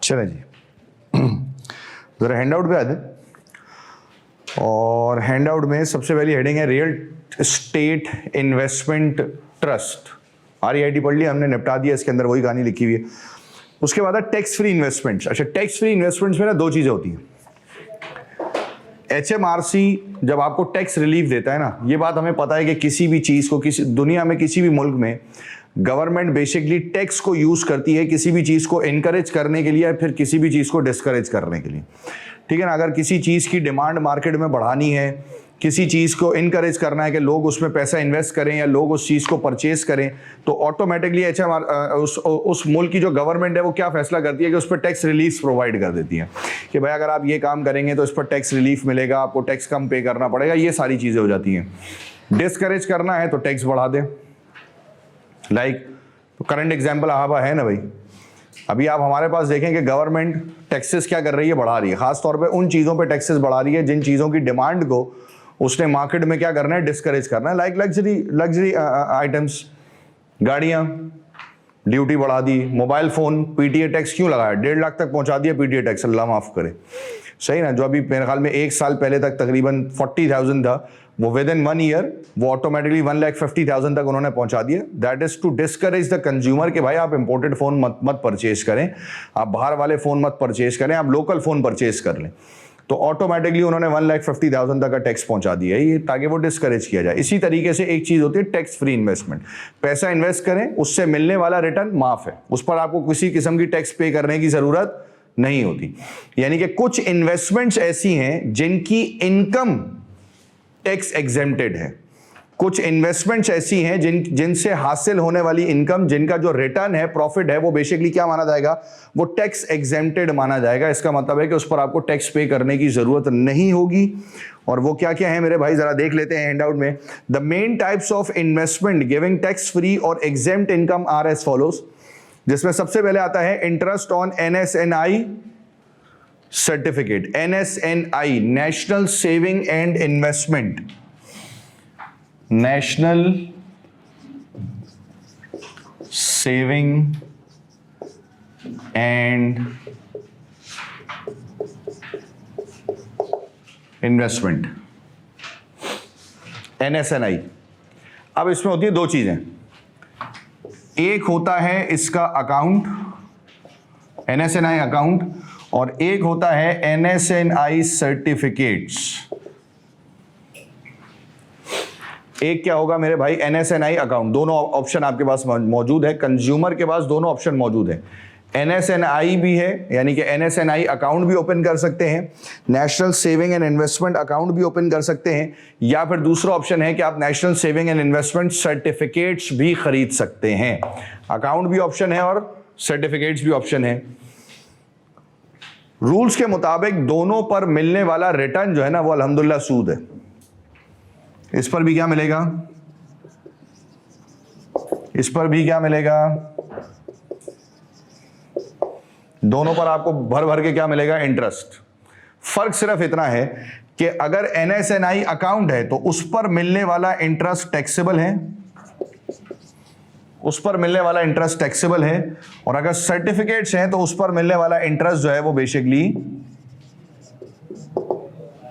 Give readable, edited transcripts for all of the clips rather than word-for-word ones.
चले जी, ज़रा hand out पे आते हैं। और हैंड आउट में सबसे पहली हेडिंग है real estate investment trust. REIT पढ़ लिया हमने, निपटा दिया, इसके अंदर वही कहानी लिखी हुई है। उसके बाद है टैक्स फ्री इन्वेस्टमेंट्स। अच्छा, टैक्स फ्री इन्वेस्टमेंट्स में ना दो चीज़ें होती हैं। HMRC जब आपको टैक्स रिलीफ देता है ना, ये बात हमें पता है कि किसी भी चीज़ को, किसी दुनिया में किसी भी मुल्क में गवर्नमेंट बेसिकली टैक्स को यूज करती है किसी भी चीज को इनकरेज करने के लिए या फिर किसी भी चीज को डिस्करेज करने के लिए। ठीक है ना, अगर किसी चीज की डिमांड मार्केट में बढ़ानी है, किसी चीज को इनकरेज करना है कि लोग उसमें पैसा इन्वेस्ट करें या लोग उस चीज को परचेज करें, तो ऑटोमेटिकली उस मुल्क की जो गवर्नमेंट है वो क्या फैसला करती है कि उस पर टैक्स रिलीफ प्रोवाइड कर देती है कि भाई अगर आप ये काम करेंगे तो इस पर टैक्स रिलीफ मिलेगा, आपको टैक्स कम पे करना पड़ेगा, ये सारी चीजें हो जाती हैं। डिस्करेज करना है तो टैक्स बढ़ा दें। लाइक करंट एग्जाम्पल आवा है ना भाई, अभी आप हमारे पास देखें कि गवर्नमेंट टैक्सेस क्या कर रही है, बढ़ा रही है। खास तौर पे उन चीज़ों पे टैक्सेस बढ़ा रही है जिन चीज़ों की डिमांड को उसने मार्केट में क्या करना है, डिस्करेज करना है। लाइक लग्जरी आइटम्स, गाड़ियाँ ड्यूटी बढ़ा दी, मोबाइल फ़ोन PTA टैक्स क्यों लगाया, 1.5 लाख तक पहुँचा दिया PTA टैक्स, अल्लाह माफ़ करे, सही ना। जो अभी मेरे ख्याल में 1 साल पहले तक तकरीबन 40,000 था, वो विद इन 1 ईयर वो ऑटोमेटिकली 1,50,000 तक उन्होंने पहुंचा दिया। That is to discourage the consumer कि भाई आप इंपोर्टेड फोन मत परचेज करें, आप बाहर वाले फोन मत परचेज करें, आप लोकल फोन परचेज कर लें। तो ऑटोमेटिकली उन्होंने 1,50,000 तक का टैक्स पहुंचा दिया है, ये ताकि वो डिस्करेज किया जाए। इसी तरीके से एक चीज होती है टैक्स फ्री इन्वेस्टमेंट। पैसा इन्वेस्ट करें, उससे मिलने वाला रिटर्न माफ है, उस पर आपको किसी किस्म की टैक्स पे करने की जरूरत नहीं होती। यानी कि कुछ इन्वेस्टमेंट्स ऐसी हैं जिनकी इनकम टैक्स एग्जेम्प्टेड है, कुछ इन्वेस्टमेंट्स ऐसी हैं जिनसे हासिल होने वाली इनकम, जिनका जो रिटर्न है, प्रॉफिट है, वो बेसिकली क्या माना जाएगा, वो टैक्स एग्जेम्प्टेड माना जाएगा। इसका मतलब है कि उस पर आपको टैक्स पे करने की जरूरत नहीं होगी। और वो क्या क्या है मेरे भाई, जरा देख लेते हैं हैंडआउट में। The main types of investment giving tax free और exempt income are as follows, जिसमें सबसे पहले आता है interest on NSNI certificate. NSNI, national saving and investment, national saving and investment, NSNI। अब इसमें होती है दो चीजें, एक होता है इसका अकाउंट, NSNI अकाउंट, और एक होता है NSNI सर्टिफिकेट्स। एक क्या होगा मेरे भाई, NSNI अकाउंट। दोनों ऑप्शन आपके पास मौजूद है, कंज्यूमर के पास दोनों ऑप्शन मौजूद है। NSNI भी है, यानी कि NSNI अकाउंट भी ओपन कर सकते हैं, national saving and investment account भी ओपन कर सकते हैं, या फिर दूसरा ऑप्शन है कि आप national saving and investment certificates भी खरीद सकते हैं। अकाउंट भी ऑप्शन है और सर्टिफिकेट्स भी ऑप्शन है। रूल्स के मुताबिक दोनों पर मिलने वाला रिटर्न जो है ना, वो अल्हम्दुलिल्लाह सूद है। इस पर भी क्या मिलेगा, इस पर भी क्या मिलेगा, दोनों पर आपको भर भर के क्या मिलेगा, इंटरेस्ट। फर्क सिर्फ इतना है कि अगर NSNI अकाउंट है तो उस पर मिलने वाला इंटरेस्ट टैक्सेबल है, उस पर मिलने वाला इंटरेस्ट टैक्सेबल है, और अगर सर्टिफिकेट्स हैं तो उस पर मिलने वाला इंटरेस्ट जो है वो बेसिकली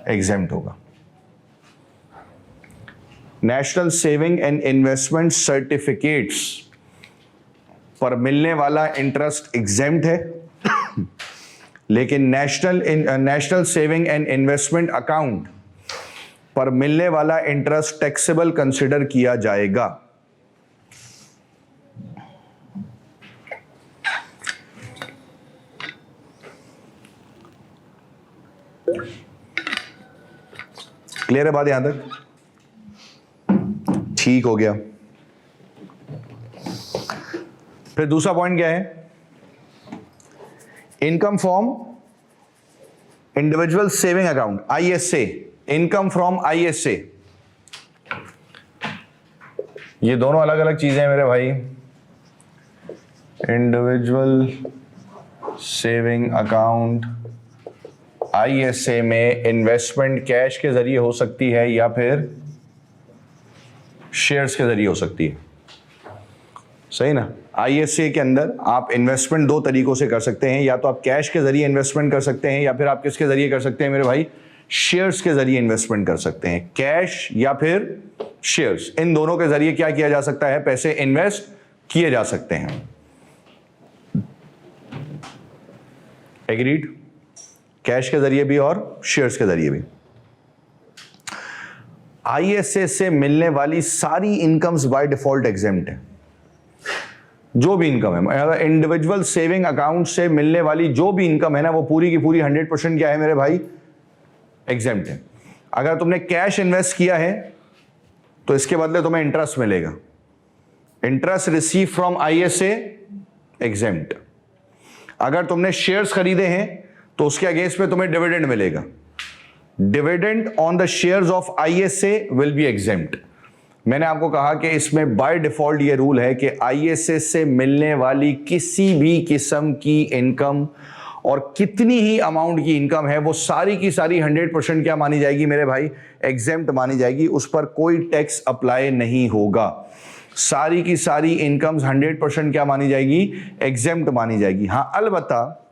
एग्जेम्प्ट होगा। National saving and investment certificates पर मिलने वाला इंटरेस्ट एग्जेम्प्ट है, लेकिन national saving and investment account पर मिलने वाला इंटरेस्ट टैक्सेबल कंसिडर किया जाएगा। क्लियर है बात यहां तक? ठीक हो गया। फिर दूसरा पॉइंट क्या है, income from individual saving account, ISA, income from ISA। ये दोनों अलग अलग चीजें हैं मेरे भाई। इंडिविजुअल सेविंग अकाउंट ISA में इन्वेस्टमेंट कैश के जरिए हो सकती है या फिर शेयर्स के जरिए हो सकती है, सही ना। आईएसए के अंदर आप इन्वेस्टमेंट दो तरीकों से कर सकते हैं, या तो आप कैश के जरिए इन्वेस्टमेंट कर सकते हैं, या फिर आप किसके जरिए कर सकते हैं मेरे भाई, शेयर्स के जरिए इन्वेस्टमेंट कर सकते हैं। कैश या फिर शेयर्स, इन दोनों के जरिए क्या किया जा सकता है, पैसे इन्वेस्ट किए जा सकते हैं। एग्रीड? कैश के जरिए भी और शेयर्स के जरिए भी। आईएसए से मिलने वाली सारी इनकम्स बाय डिफॉल्ट एग्जेम्प्ट है। जो भी इनकम है, इंडिविजुअल सेविंग अकाउंट से मिलने वाली जो भी इनकम है ना, वो पूरी की पूरी 100% क्या है मेरे भाई, एग्जेम्प्ट है। अगर तुमने कैश इन्वेस्ट किया है तो इसके बदले तुम्हें इंटरेस्ट मिलेगा, interest receive from ISA, exempt. अगर तुमने शेयर्स खरीदे हैं तो उसके अगेंस्ट में तुम्हें डिविडेंड मिलेगा, dividend on the shares of ISA will be exempt. मैंने आपको कहा कि इसमें बाय डिफॉल्ट ये रूल है कि आईएसए से मिलने वाली किसी भी किस्म की इनकम और कितनी ही अमाउंट की इनकम है, वो सारी की सारी 100% क्या मानी जाएगी मेरे भाई, एग्जेम्प्ट मानी जाएगी। उस पर कोई टैक्स अप्लाई नहीं होगा। सारी की सारी इनकम्स 100% क्या मानी जाएगी, एग्जेम्प्ट मानी जाएगी। हाँ, अलबत्ता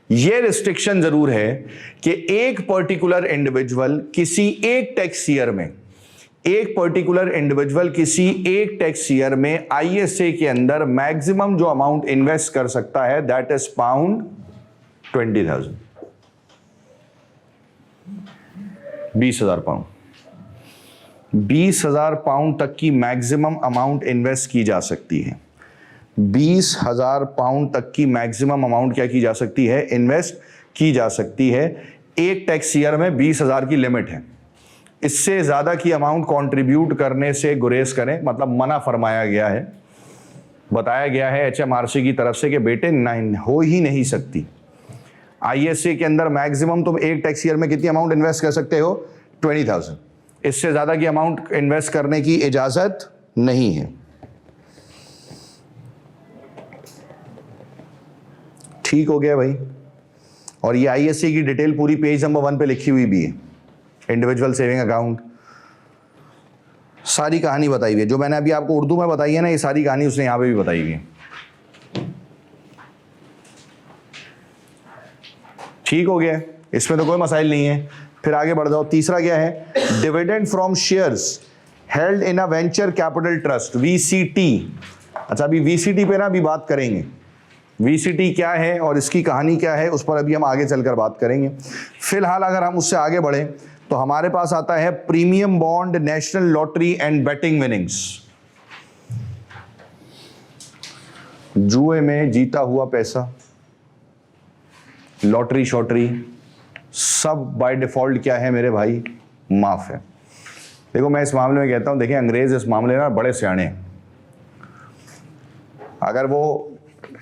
ये रिस्ट्रिक्शन जरूर है कि एक पर्टिकुलर इंडिविजुअल किसी एक टैक्स ईयर में, एक पर्टिकुलर इंडिविजुअल किसी एक टैक्स ईयर में आईएसए के अंदर मैक्सिमम जो अमाउंट इन्वेस्ट कर सकता है that is pound 20,000, 20,000 pound. 20,000 pound तक की मैक्सिमम अमाउंट इन्वेस्ट की जा सकती है। 20,000 पाउंड तक की मैक्सिमम अमाउंट क्या की जा सकती है, इन्वेस्ट की जा सकती है। एक टैक्स ईयर में 20,000 की लिमिट है। इससे ज्यादा की अमाउंट कंट्रीब्यूट करने से गुरेज करें, मतलब मना फरमाया गया है, बताया गया है एचएमआरसी की तरफ से कि बेटे हो ही नहीं सकती। आईएसए के अंदर मैक्सिमम तुम एक टैक्स ईयर में कितनी अमाउंट इन्वेस्ट कर सकते हो, 20,000। इससे ज्यादा की अमाउंट इन्वेस्ट करने की इजाजत नहीं है। ठीक हो गया भाई। और ये आईएसए की डिटेल पूरी पेज नंबर 1 पे लिखी हुई भी है, इंडिविजुअल सेविंग अकाउंट, सारी कहानी बताई हुई है। जो मैंने अभी आपको उर्दू में बताई है ना, ये सारी कहानी उसने यहां पे भी बताई हुई है। ठीक हो गया, इसमें तो कोई मसाइल नहीं है। फिर आगे बढ़ जाओ। तीसरा क्या है, dividend from shares held in a venture capital trust, VCT. अच्छा, अभी वीसीटी पे ना अभी बात करेंगे। वीसीटी क्या है और इसकी कहानी क्या है, उस पर अभी हम आगे चलकर बात करेंगे। फिलहाल अगर हम उससे आगे बढ़े तो हमारे पास आता है premium bond, national lottery and betting winnings. जुए में जीता हुआ पैसा, लॉटरी शॉटरी, सब बाय डिफॉल्ट क्या है मेरे भाई, माफ है। देखो, मैं इस मामले में कहता हूं, देखिए अंग्रेज इस मामले में बड़े सियाणे हैं। अगर वो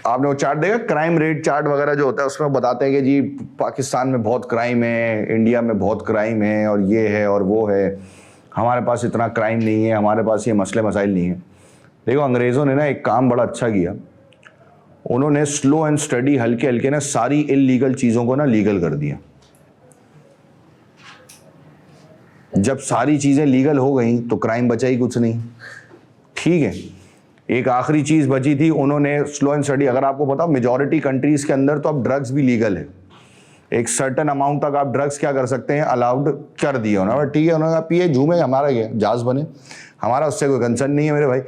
आपने वो चार्ट देखा, क्राइम रेट चार्ट वगैरह जो होता है, उसमें बताते हैं कि जी पाकिस्तान में बहुत क्राइम है, इंडिया में बहुत क्राइम है, और ये है और वो है, हमारे पास इतना क्राइम नहीं है, हमारे पास ये मसले मसाइल नहीं है। देखो, अंग्रेज़ों ने ना एक काम बड़ा अच्छा किया, उन्होंने स्लो एंड स्टडी, हल्के हल्के ना सारी इलीगल चीज़ों को ना लीगल कर दिया। जब सारी चीज़ें लीगल हो गई तो क्राइम बचा ही कुछ नहीं। ठीक है, एक आखिरी चीज़ बची थी, उन्होंने स्लो एंड स्टडी, अगर आपको पता, मेजॉरिटी कंट्रीज़ के अंदर तो अब ड्रग्स भी लीगल है। एक सर्टन अमाउंट तक आप ड्रग्स क्या कर सकते हैं, अलाउड कर दिया उन्होंने। ठीक है, उन्होंने कहा पिए झूमे, हमारा क्या जहाज बने, हमारा उससे कोई कंसर्न नहीं है मेरे भाई,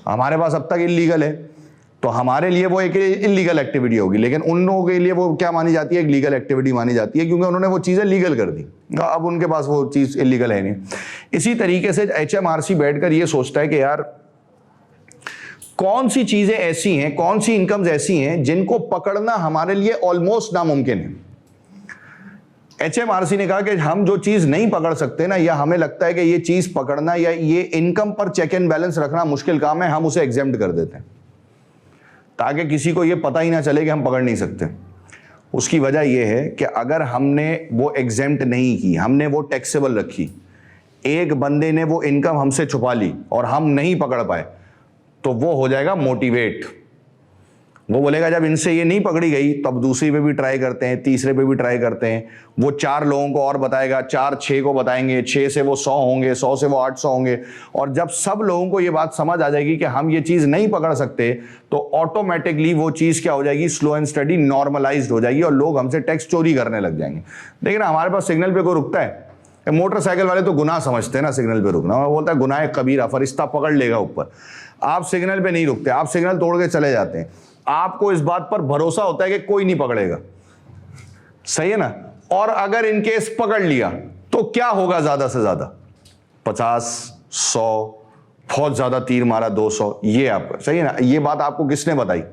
हमारे पास अब तक इलीगल है, तो हमारे लिए वो एक इलीगल एक्टिविटी होगी, लेकिन उन लोगों के लिए वो क्या मानी जाती है, एक लीगल एक्टिविटी मानी जाती है, क्योंकि उन्होंने वो चीज़ें लीगल कर दी। अब उनके पास वो चीज़ इलीगल है नहीं। इसी तरीके से एचएमआरसी बैठकर ये सोचता है कि यार कौन सी चीजें ऐसी हैं, कौन सी इनकम्स ऐसी हैं जिनको पकड़ना हमारे लिए ऑलमोस्ट नामुमकिन है। एचएमआरसी ने कहा कि हम जो चीज नहीं पकड़ सकते ना, या हमें लगता है कि ये चीज पकड़ना या ये इनकम पर चेक एंड बैलेंस रखना मुश्किल काम है, हम उसे एग्जेम्प्ट कर देते हैं ताकि किसी को ये पता ही ना चले कि हम पकड़ नहीं सकते। उसकी वजह यह है कि अगर हमने वो एग्जेम्प्ट नहीं की, हमने वो टैक्सेबल रखी, एक बंदे ने वो इनकम हमसे छुपा ली और हम नहीं पकड़ पाए, तो वो हो जाएगा मोटिवेट, वो बोलेगा जब इनसे ये नहीं पकड़ी गई तब दूसरी पे भी ट्राई करते हैं, तीसरे पे भी ट्राई करते हैं। वो 4 लोगों को और बताएगा, 4 6 को बताएंगे, 6 से वो 100 होंगे, 100 से वो 800 होंगे। और जब सब लोगों को ये बात समझ आ जाएगी कि हम ये चीज नहीं पकड़ सकते, तो ऑटोमेटिकली वो चीज क्या हो जाएगी, स्लो एंड स्टडी नॉर्मलाइज्ड हो जाएगी और लोग हमसे टैक्स चोरी करने लग जाएंगे। लेकिन हमारे पास सिग्नल पे कोई रुकता है? मोटरसाइकिल वाले तो गुनाह समझते हैं ना सिग्नल पे रुकना, वो बोलता है गुनाह कबीरा, फरिश्ता पकड़ लेगा ऊपर। आप सिग्नल पे नहीं रुकते, आप सिग्नल तोड़ के चले जाते हैं। आपको इस बात पर भरोसा होता है कि कोई नहीं पकड़ेगा, सही है ना। और अगर इनकेस पकड़ लिया तो क्या होगा, ज्यादा से ज्यादा 50 100, बहुत ज्यादा तीर मारा 200, ये आपका सही है ना। ये बात आपको किसने बताई?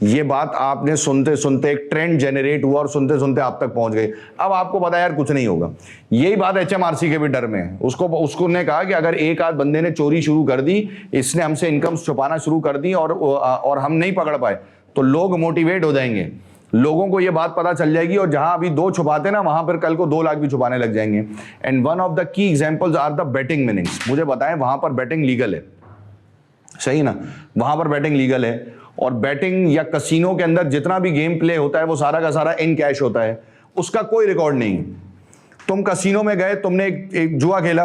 ये बात आपने सुनते सुनते एक ट्रेंड जनरेट हुआ और सुनते सुनते आप तक पहुंच गई। अब आपको पता है यार कुछ नहीं होगा। यही बात एचएमआरसी के भी डर में है। उसको ने कहा कि अगर एक आध बंदे ने चोरी शुरू कर दी, इसने हमसे इनकम छुपाना शुरू कर दी और हम नहीं पकड़ पाए, तो लोग मोटिवेट हो जाएंगे, लोगों को ये बात पता चल जाएगी और जहां अभी 2 छुपाते ना, वहां पर कल को 2 लाख भी छुपाने लग जाएंगे। And one of the key examples are the betting winnings. मुझे बताएं, वहां पर बेटिंग लीगल है, सही ना, वहां पर बेटिंग लीगल है। और बैटिंग या कसिनो के अंदर जितना भी गेम प्ले होता है वो सारा का सारा इन कैश होता है, उसका कोई रिकॉर्ड नहीं है। तुम कसिनो में गए, तुमने एक जुआ खेला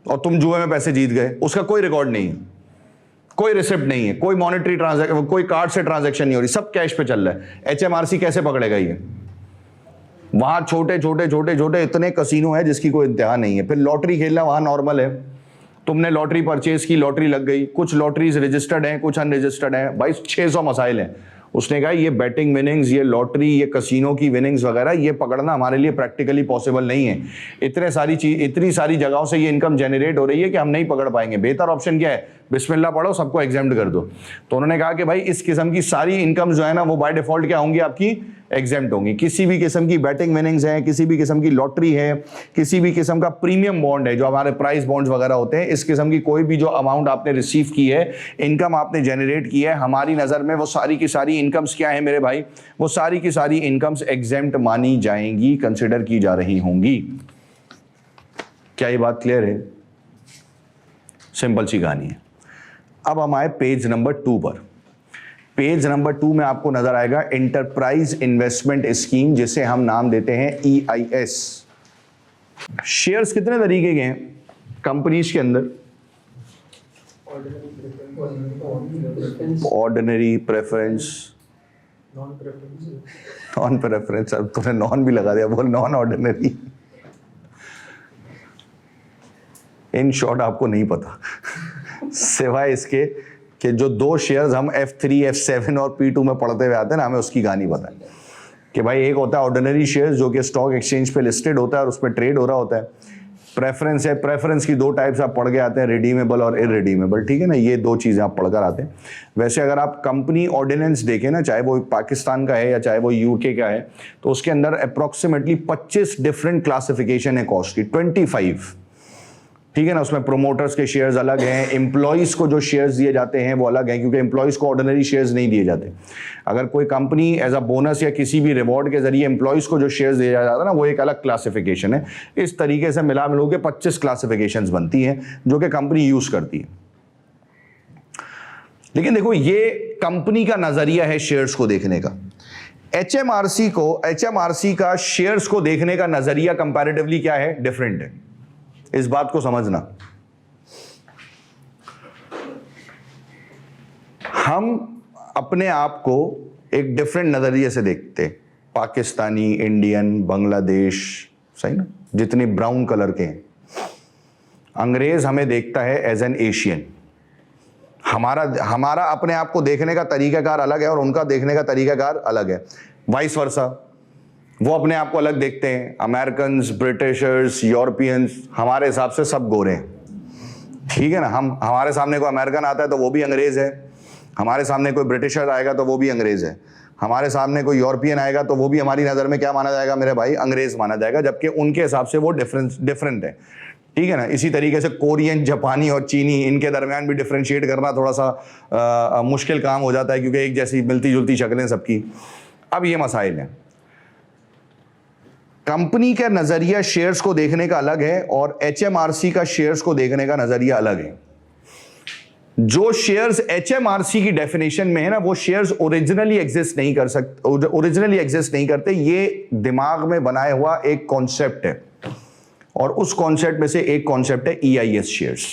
और तुम जुए में पैसे जीत गए, उसका कोई रिकॉर्ड नहीं है, कोई रिसिप्ट नहीं है, कोई मॉनेटरी ट्रांजैक्शन, कोई कार्ड से ट्रांजैक्शन नहीं हो रही, सब कैश पे चल रहा है। एचएमआरसी कैसे पकड़ेगा ये? वहां छोटे छोटे छोटे छोटे इतने कसिनो है जिसकी कोई इंतहा नहीं है। फिर लॉटरी खेलना वहां नॉर्मल है, तुमने लॉटरी परचेज की, लॉटरी लग गई, कुछ लॉटरीज रजिस्टर्ड हैं, कुछ अनरजिस्टर्ड हैं, भाई 600 मसाइल हैं। उसने कहा ये बैटिंग विनिंग्स, ये लॉटरी, ये कसिनो की विनिंग्स वगैरह, ये पकड़ना हमारे लिए प्रैक्टिकली पॉसिबल नहीं है। इतनी सारी जगहों से ये इनकम जनरेट हो रही है कि हम नहीं पकड़ पाएंगे। बेहतर ऑप्शन क्या है, बिस्मिल्लाह पढ़ो, सबको एग्जाम्प्ट कर दो। तो उन्होंने कहा कि भाई इस किस्म की सारी इनकम जो है ना, वो बाय डिफॉल्ट क्या होंगी, आपकी एग्जाम्प्ट होंगी। किसी भी किस्म की बैटिंग विनिंग्स है, किसी भी किस्म की लॉटरी है, किसी भी किस्म का प्रीमियम बॉन्ड है, जो हमारे प्राइस बॉन्ड्स वगैरह होते हैं, इस किस्म की कोई भी जो अमाउंट आपने रिसीव की है, इनकम आपने जनरेट की है, हमारी नजर में वो सारी की सारी इनकम्स क्या है मेरे भाई, वो सारी की सारी इनकम्स एग्जाम्प्ट मानी जाएंगी, कंसिडर की जा रही होंगी। क्या ये बात क्लियर है? सिंपल सी कहानी है। अब हम आए पेज नंबर 2 पर। पेज नंबर 2 में आपको नजर आएगा एंटरप्राइज इन्वेस्टमेंट स्कीम, जिसे हम नाम देते हैं EIS। शेयर्स कितने तरीके के हैं कंपनीज के अंदर? Ordinary, preference, non preference. अब तूने नॉन भी लगा दिया, बोल नॉन ऑर्डिनरी। इन शॉर्ट आपको नहीं पता सिवाय इसके कि जो 2 शेयर्स हम F3, F7 और P2 में पढ़ते हुए आते हैं ना, हमें उसकी कहानी पता है कि भाई एक होता है ऑर्डिनरी शेयर्स जो कि स्टॉक एक्सचेंज पे लिस्टेड होता है और उस पर ट्रेड हो रहा होता है। प्रेफरेंस है, प्रेफरेंस की 2 टाइप्स आप पढ़ के आते हैं, रिडीमेबल और इररिडीमेबल, ठीक है ना, ये 2 चीज़ें आप पढ़कर आते हैं। वैसे अगर आप कंपनी ऑर्डिनेंस देखें ना, चाहे वो पाकिस्तान का है या चाहे वो UK का है, तो उसके अंदर अप्रॉक्सीमेटली 25 डिफरेंट क्लासिफिकेशन है कॉस्ट की, 25, ठीक है ना। उसमें प्रोमोटर्स के शेयर्स अलग हैं, एम्प्लॉइज को जो शेयर्स दिए जाते हैं वो अलग हैं, क्योंकि एम्प्लॉइज को ऑर्डिनरी शेयर्स नहीं दिए जाते। अगर कोई कंपनी एज अ बोनस या किसी भी रिवॉर्ड के जरिए एम्प्लॉइज को जो शेयर्स दिया जाता है ना, वो एक अलग क्लासिफिकेशन है। इस तरीके से मिला मिलू के 25 क्लासिफिकेशंस बनती हैं जो कि कंपनी यूज करती है। लेकिन देखो, ये कंपनी का नजरिया है शेयर्स को देखने का। एचएमआरसी का शेयर्स को देखने का नजरिया कंपैरेटिवली क्या है, डिफरेंट है। इस बात को समझना। हम अपने आप को एक डिफरेंट नजरिए से देखते हैं, पाकिस्तानी, इंडियन, बांग्लादेश, सही ना, जितने ब्राउन कलर के हैं। अंग्रेज हमें देखता है एज एन एशियन। हमारा अपने आप को देखने का तरीकाकार अलग है और उनका देखने का तरीकाकार अलग है, वाइस वर्सा। वो अपने आप को अलग देखते हैं। अमेरिकन्स, ब्रिटिशर्स, यूरोपियंस हमारे हिसाब से सब गोरे हैं, ठीक है ना। हमारे सामने कोई अमेरिकन आता है तो वो भी अंग्रेज है, हमारे सामने कोई ब्रिटिशर आएगा तो वो भी अंग्रेज है, हमारे सामने कोई यूरोपियन आएगा तो वो भी हमारी नज़र में क्या माना जाएगा मेरे भाई, अंग्रेज माना जाएगा, जबकि उनके हिसाब से वो डिफरेंट है, ठीक है ना। इसी तरीके से कोरियन, जापानी और चीनी, इनके दरमियान भी डिफ्रेंशिएट करना थोड़ा सा मुश्किल काम हो जाता है, क्योंकि एक जैसी मिलती जुलती शक्लें सबकी। अब ये मसाइल हैं। कंपनी का नजरिया शेयर्स को देखने का अलग है और एचएमआरसी का शेयर्स को देखने का नजरिया अलग है। जो शेयर्स एचएमआरसी की डेफिनेशन में है ना, वो शेयर्स ओरिजिनली एग्जिस्ट नहीं कर सकते, ओरिजिनली एग्जिस्ट नहीं करते। ये दिमाग में बनाया हुआ एक कॉन्सेप्ट है, और उस कॉन्सेप्ट में से एक कॉन्सेप्ट है EIS shares.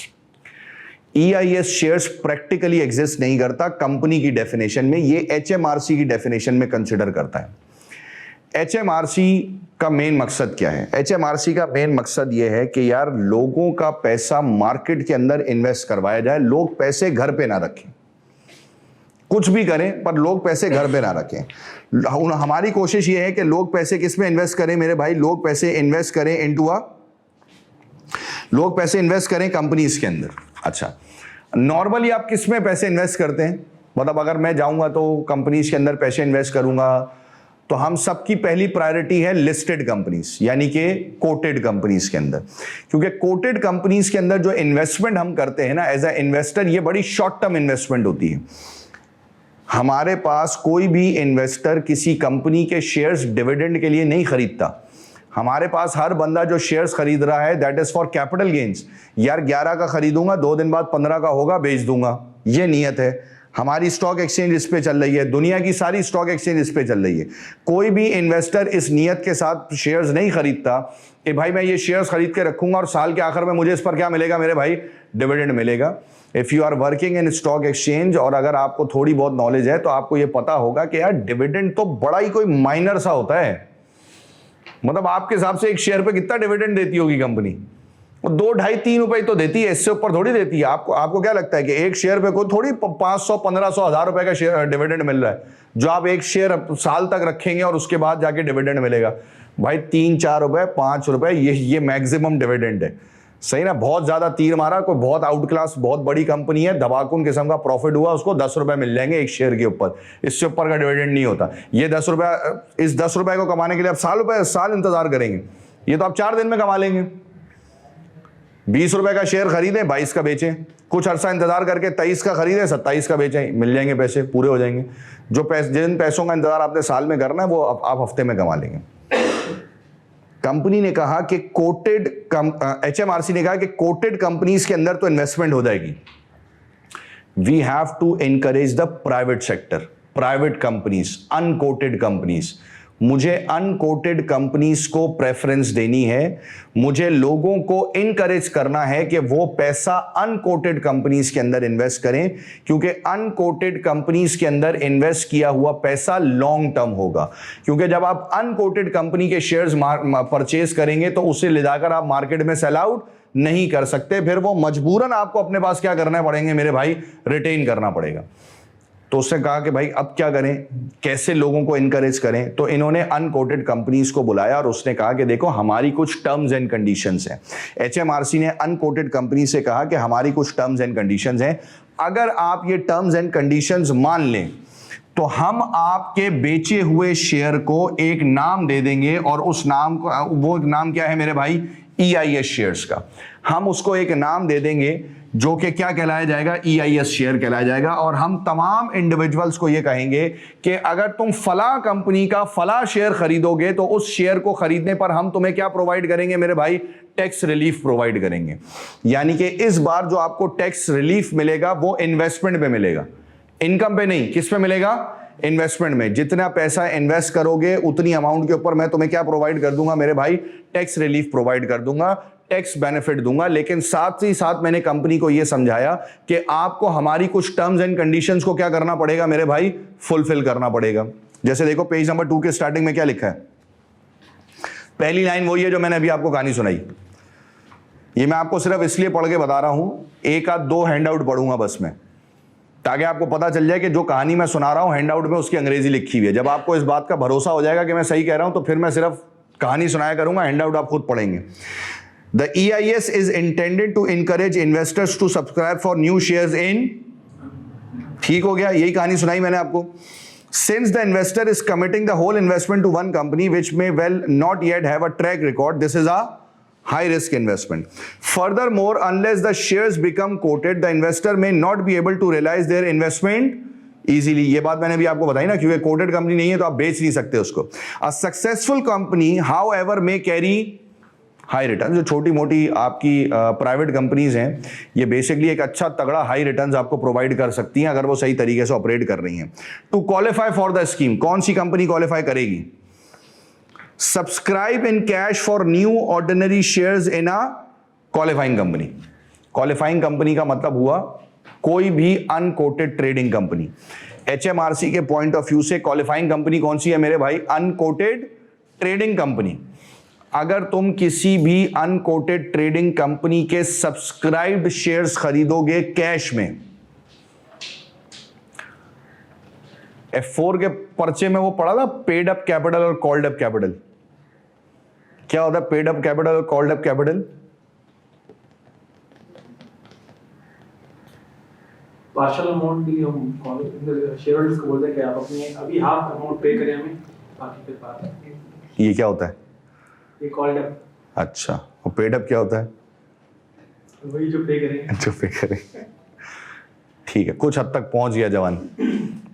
EIS shares practically exist नहीं करता कंपनी की डेफिनेशन में, ये एचएमआरसी की डेफिनेशन में कंसिडर करता है। एचएमआरसी का मेन मकसद क्या है? एचएमआरसी का मेन मकसद यह है कि यार लोगों का पैसा मार्केट के अंदर इन्वेस्ट करवाया जाए, लोग पैसे घर पे ना रखें, कुछ भी करें पर लोग पैसे घर पे ना रखें। हमारी कोशिश यह है कि लोग पैसे किस में इन्वेस्ट करें मेरे भाई? लोग पैसे इन्वेस्ट करें कंपनीज के अंदर। अच्छा, नॉर्मली आप किस में पैसे इन्वेस्ट करते हैं? मतलब अगर मैं जाऊंगा तो कंपनीज के अंदर पैसे इन्वेस्ट करूंगा, तो हम सबकी पहली प्रायोरिटी है लिस्टेड कंपनीज, यानी कि कोटेड कंपनीज के अंदर। क्योंकि कोटेड कंपनीज के अंदर जो इन्वेस्टमेंट हम करते हैं ना एज अ इन्वेस्टर, ये बड़ी शॉर्ट टर्म इन्वेस्टमेंट होती है। हमारे पास कोई भी इन्वेस्टर किसी कंपनी के शेयर्स डिविडेंड के लिए नहीं खरीदता। हमारे पास हर बंदा जो शेयर्स खरीद रहा है that is for capital gains. यार 11 का खरीदूंगा, 2 दिन बाद 15 का होगा, बेच दूंगा, ये नियत है। हमारी स्टॉक एक्सचेंज इस पे चल रही है, दुनिया की सारी स्टॉक एक्सचेंज इस पे चल रही है। कोई भी इन्वेस्टर इस नियत के साथ शेयर्स नहीं खरीदता कि भाई मैं ये शेयर्स खरीद के रखूंगा और साल के आखिर में मुझे इस पर क्या मिलेगा मेरे भाई? डिविडेंड मिलेगा। If you are working in stock exchange और अगर आपको थोड़ी बहुत नॉलेज है तो आपको ये पता होगा कि यार डिविडेंड तो बड़ा ही कोई माइनर सा होता है। मतलब आपके हिसाब से एक शेयर पे कितना डिविडेंड देती होगी कंपनी? 2, 2.5, 3 रुपए तो देती है, इससे ऊपर थोड़ी देती है। आपको क्या लगता है कि एक शेयर पे कोई थोड़ी 500, 1500, 1000 रुपए का शेयर डिविडेंड मिल रहा है, जो आप एक शेयर साल तक रखेंगे और उसके बाद जाके डिविडेंड मिलेगा? भाई 3, 4 रुपए, 5 रुपए, ये मैक्सिमम डिविडेंड है। सही ना? बहुत ज्यादा तीर मारा, कोई बहुत आउट क्लास बहुत बड़ी कंपनी है, दबाकुन किस्म का प्रॉफिट हुआ, उसको 10 रुपए मिल जाएंगे एक शेयर के ऊपर, इससे ऊपर का डिविडेंड नहीं होता। ये 10 रुपए, इस 10 रुपए को कमाने के लिए आप साल इंतजार करेंगे? ये तो आप 4 दिन में कमा लेंगे। 20 रुपए का शेयर खरीदे, 22 का बेचें, कुछ अरसा इंतजार करके 23 का खरीदे, 27 का बेचें, मिल जाएंगे पैसे, पूरे हो जाएंगे। जिन पैसों का इंतजार आपने साल में करना है वो आप हफ्ते में कमा लेंगे। कंपनी ने कहा कि एचएमआरसी ने कहा कि कोटेड कंपनीज के अंदर तो इन्वेस्टमेंट हो जाएगी। We have to encourage the private sector, private companies, unquoted companies. मुझे अनकोटेड कंपनीज को प्रेफरेंस देनी है। मुझे लोगों को इनकरेज करना है कि वो पैसा अनकोटेड कंपनीज के अंदर इन्वेस्ट करें, क्योंकि अनकोटेड कंपनीज के अंदर इन्वेस्ट किया हुआ पैसा लॉन्ग टर्म होगा। क्योंकि जब आप अनकोटेड कंपनी के शेयर्स परचेज करेंगे तो उसे ले जाकर आप मार्केट में सेल आउट नहीं कर सकते, फिर वो मजबूरन आपको अपने पास क्या करना पड़ेंगे मेरे भाई? रिटेन करना पड़ेगा। तो उसने कहा कि भाई अब क्या करें, कैसे लोगों को इनकरेज करें? तो इन्होंने अनकोटेड कंपनीज को बुलाया और उसने कहा कि देखो हमारी कुछ टर्म्स एंड कंडीशंस हैं। एचएमआरसी ने अनकोटेड कंपनी से कहा कि हमारी कुछ टर्म्स एंड कंडीशंस हैं, अगर आप ये टर्म्स एंड कंडीशंस मान लें तो हम आपके बेचे हुए शेयर को एक नाम दे देंगे, और उस नाम को, वो नाम क्या है मेरे भाई? ईआईएस शेयर्स का। हम उसको एक नाम दे देंगे जो कि क्या कहलाया जाएगा? ईआईएस शेयर कहलाया जाएगा। और हम तमाम इंडिविजुअल्स को ये कहेंगे कि अगर तुम फला कंपनी का फला शेयर खरीदोगे तो उस शेयर को खरीदने पर हम तुम्हें क्या प्रोवाइड करेंगे मेरे भाई? टैक्स रिलीफ प्रोवाइड करेंगे। यानी कि इस बार जो आपको टैक्स रिलीफ मिलेगा वो इन्वेस्टमेंट पे मिलेगा, इनकम पे नहीं। किस पे मिलेगा? इन्वेस्टमेंट में। जितना पैसा इन्वेस्ट करोगे उतनी अमाउंट के ऊपर मैं तुम्हें क्या प्रोवाइड कर दूंगा मेरे भाई? टैक्स रिलीफ प्रोवाइड कर दूंगा, टैक्स बेनिफिट दूंगा। लेकिन साथ ही साथ मैंने कंपनी को यह समझाया कि आपको हमारी कुछ टर्म्स एंड कंडीशंस को क्या करना पड़ेगा मेरे भाई? फुलफिल करना पड़ेगा। जैसे देखो पेज नंबर 2 के स्टार्टिंग में क्या लिखा है? पहली लाइन वही है जो मैंने अभी आपको कहानी सुनाई। ये मैं आपको सिर्फ इसलिए पढ़ के बता रहा हूं, 1 आध 2 हैंड आउट पढ़ूंगा बस मैं, ताकि आपको पता चल जाए कि जो कहानी मैं सुना रहा हूं हैंड आउट में उसकी अंग्रेजी लिखी हुई है। जब आपको इस बात का भरोसा हो जाएगा कि मैं सही कह रहा हूं तो फिर मैं सिर्फ कहानी सुनाया करूंगा, हैंड आउट आप खुद पढ़ेंगे। The EIS is intended to encourage investors to subscribe for new shares in, ठीक हो गया, यही कहानी सुनाई मैंने आपको। Since the investor is committing the whole investment to one company which may well not yet have a track record, this is a high risk investment. Furthermore, unless the shares become quoted, the investor may not be able to realize their investment easily. ये बात मैंने भी आपको बताई ना, क्योंकि coated company नहीं है तो आप बेच नहीं सकते उसको। A successful company, however, may carry high return, जो छोटी मोटी आपकी प्राइवेट कंपनीज हैं, ये बेसिकली एक अच्छा तगड़ा हाई रिटर्न्स आपको प्रोवाइड कर सकती हैं अगर वो सही तरीके से ऑपरेट कर रही हैं। To qualify for the scheme, कौन सी कंपनी क्वालिफाई करेगी? Subscribe in cash for new ordinary shares in a qualifying company. Qualifying company का मतलब हुआ कोई भी अनकोटेड ट्रेडिंग कंपनी। HMRC के पॉइंट ऑफ व्यू से क्वालिफाइंग कंपनी कौन सी है मेरे भाई? Unquoted trading company. अगर तुम किसी भी अनकोटेड ट्रेडिंग कंपनी के सब्सक्राइब्ड शेयर्स खरीदोगे कैश में, F4 के पर्चे में वो पढ़ा था पेड अप कैपिटल और कॉल्ड अप कैपिटल। क्या होता है पेड अप कैपिटल और called up capital? Partial amount भी हम शेयर होल्डर्स को बोलते हैं कि आप अपने अभी हाफ अमाउंट पे करें हमें, बाकी फिर बात है। ये क्या होता है? ये कॉल्ड अप। अच्छा, और पेड अप क्या होता है? वही जो पे करें। जो पे करें, ठीक है, कुछ हद तक पहुंच गया जवान।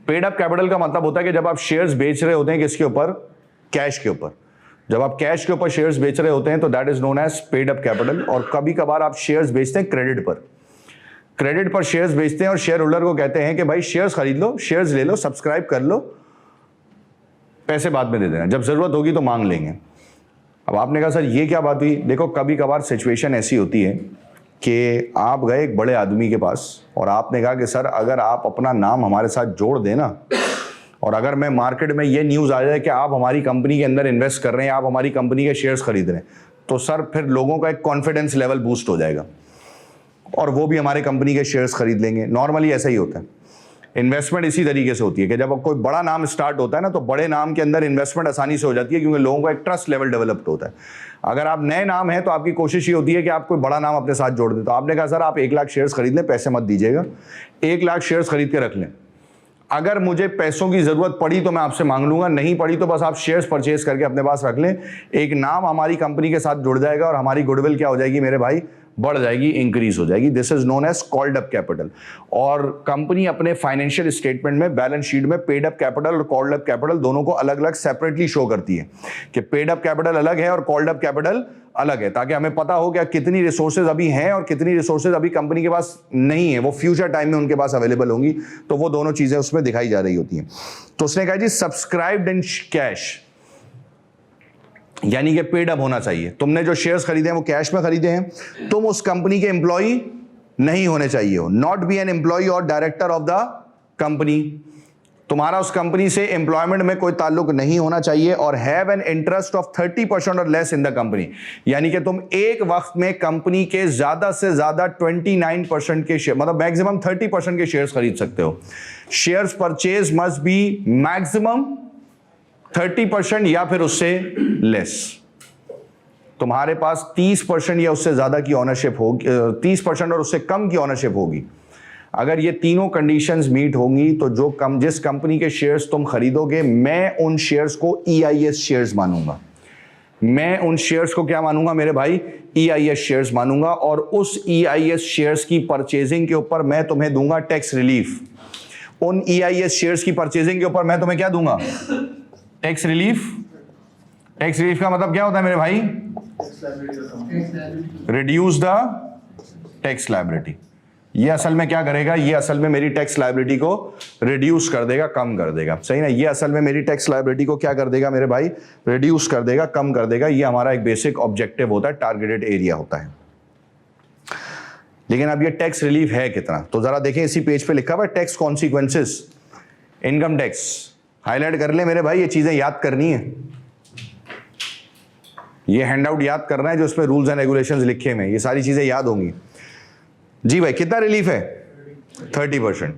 पेड अप कैपिटल का मतलब होता है कि जब आप शेयर्स बेच रहे होते हैं किसके ऊपर? कैश के ऊपर। जब आप कैश के ऊपर शेयर्स बेच रहे होते हैं तो that is known as paid up capital. और कभी कभार आप शेयर्स बेचते हैं क्रेडिट पर। क्रेडिट पर शेयर्स बेचते हैं और शेयर होल्डर को कहते हैं कि भाई शेयर्स खरीद लो, शेयर्स ले लो, सब्सक्राइब कर लो, पैसे बाद में दे देना, जब जरूरत होगी तो मांग लेंगे। अब आपने कहा सर ये क्या बात हुई? देखो कभी कभार सिचुएशन ऐसी होती है कि आप गए एक बड़े आदमी के पास और आपने कहा कि सर अगर आप अपना नाम हमारे साथ जोड़ देना और अगर मैं मार्केट में ये न्यूज़ आ जाए कि आप हमारी कंपनी के अंदर इन्वेस्ट कर रहे हैं, आप हमारी कंपनी के शेयर्स खरीद रहे हैं, तो सर फिर लोगों का एक कॉन्फिडेंस लेवल बूस्ट हो जाएगा और वो भी हमारे कंपनी के शेयर्स खरीद लेंगे। नॉर्मली ऐसा ही होता है। इन्वेस्टमेंट इसी तरीके से होती है कि जब कोई बड़ा नाम स्टार्ट होता है ना, तो बड़े नाम के अंदर इन्वेस्टमेंट आसानी से हो जाती है क्योंकि लोगों का एक ट्रस्ट लेवल डेवलप्ड होता है। अगर आप नए नाम हैं तो आपकी कोशिश ये होती है कि आप कोई बड़ा नाम अपने साथ जोड़ दें। तो आपने कहा सर आप 1 लाख शेयर्स खरीद लें, पैसे मत दीजिएगा, 1 लाख शेयर्स खरीद के रख लें, अगर मुझे पैसों की जरूरत पड़ी तो मैं आपसे मांग लूंगा, नहीं पड़ी तो बस आप शेयर्स परचेज करके अपने पास रख लें। एक नाम हमारी कंपनी के साथ जुड़ जाएगा और हमारी गुडविल क्या हो जाएगी मेरे भाई? बढ़ जाएगी, इंक्रीज हो जाएगी। This is known as called up capital. और कंपनी अपने फाइनेंशियल स्टेटमेंट में, बैलेंस शीट में पेड अप कैपिटल और कॉल्ड अप कैपिटल दोनों को अलग अलग सेपरेटली शो करती है कि पेड अप कैपिटल अलग है और कॉल्ड अप कैपिटल अलग है, ताकि हमें पता हो कि कितनी रिसोर्सेज अभी हैं और कितनी रिसोर्सेज अभी कंपनी के पास नहीं है, वो फ्यूचर टाइम में उनके पास अवेलेबल होंगी। तो वो दोनों चीजें उसमें दिखाई जा रही होती हैं। तो उसने कहा जी सब्सक्राइब्ड इन कैश, यानी कि पेड अप होना चाहिए। तुमने जो शेयर्स खरीदे हैं वो कैश में खरीदे हैं, तुम उस कंपनी के एम्प्लॉय नहीं होने चाहिए हो, नॉट बी एन एम्प्लॉय और डायरेक्टर ऑफ द कंपनी। तुम्हारा उस कंपनी से एम्प्लॉयमेंट में कोई ताल्लुक नहीं होना चाहिए और हैव एन इंटरेस्ट ऑफ 30% और लेस इन द कंपनी, यानी कि तुम एक वक्त में कंपनी के ज्यादा से ज्यादा 29% के शेयर, मतलब मैक्सिमम 30% के शेयर्स खरीद सकते हो। Shares purchase must be maximum 30% या फिर उससे लेस। तुम्हारे पास 30% या उससे ज्यादा की ऑनरशिप होगी, 30% और उससे कम की ऑनरशिप होगी। अगर ये तीनों कंडीशंस मीट होंगी तो जिस कंपनी के शेयर्स तुम खरीदोगे, मैं उन शेयर्स को EIS शेयर्स मानूंगा। मैं उन शेयर्स को क्या मानूंगा मेरे भाई? EIS शेयर्स मानूंगा। और उस EIS शेयर्स की परचेजिंग के ऊपर मैं तुम्हें दूंगा टैक्स रिलीफ। उन EIS शेयर्स की परचेजिंग के ऊपर मैं तुम्हें क्या दूंगा? Tax relief. टैक्स रिलीफ का मतलब क्या होता है मेरे भाई? Reduce the tax liability. ये असल में क्या करेगा? ये असल में मेरी टैक्स लायबिलिटी को रिड्यूस कर देगा, कम कर देगा, सही ना? ये असल में मेरी टैक्स लायबिलिटी को क्या कर देगा मेरे भाई? रिड्यूस कर देगा, कम कर देगा। ये हमारा एक बेसिक ऑब्जेक्टिव होता है, टारगेटेड एरिया होता है। लेकिन अब ये टैक्स रिलीफ है कितना? तो जरा देखें, इसी पेज पे लिखा हुआ है tax consequences, income tax. Highlight कर ले मेरे भाई, ये चीजें याद करनी है। ये हैंडआउट याद करना है जो उसमें रूल्स एंड रेगुलेशंस लिखे हुए हैं, ये सारी चीजें याद होंगी। जी भाई, कितना रिलीफ है? 30%।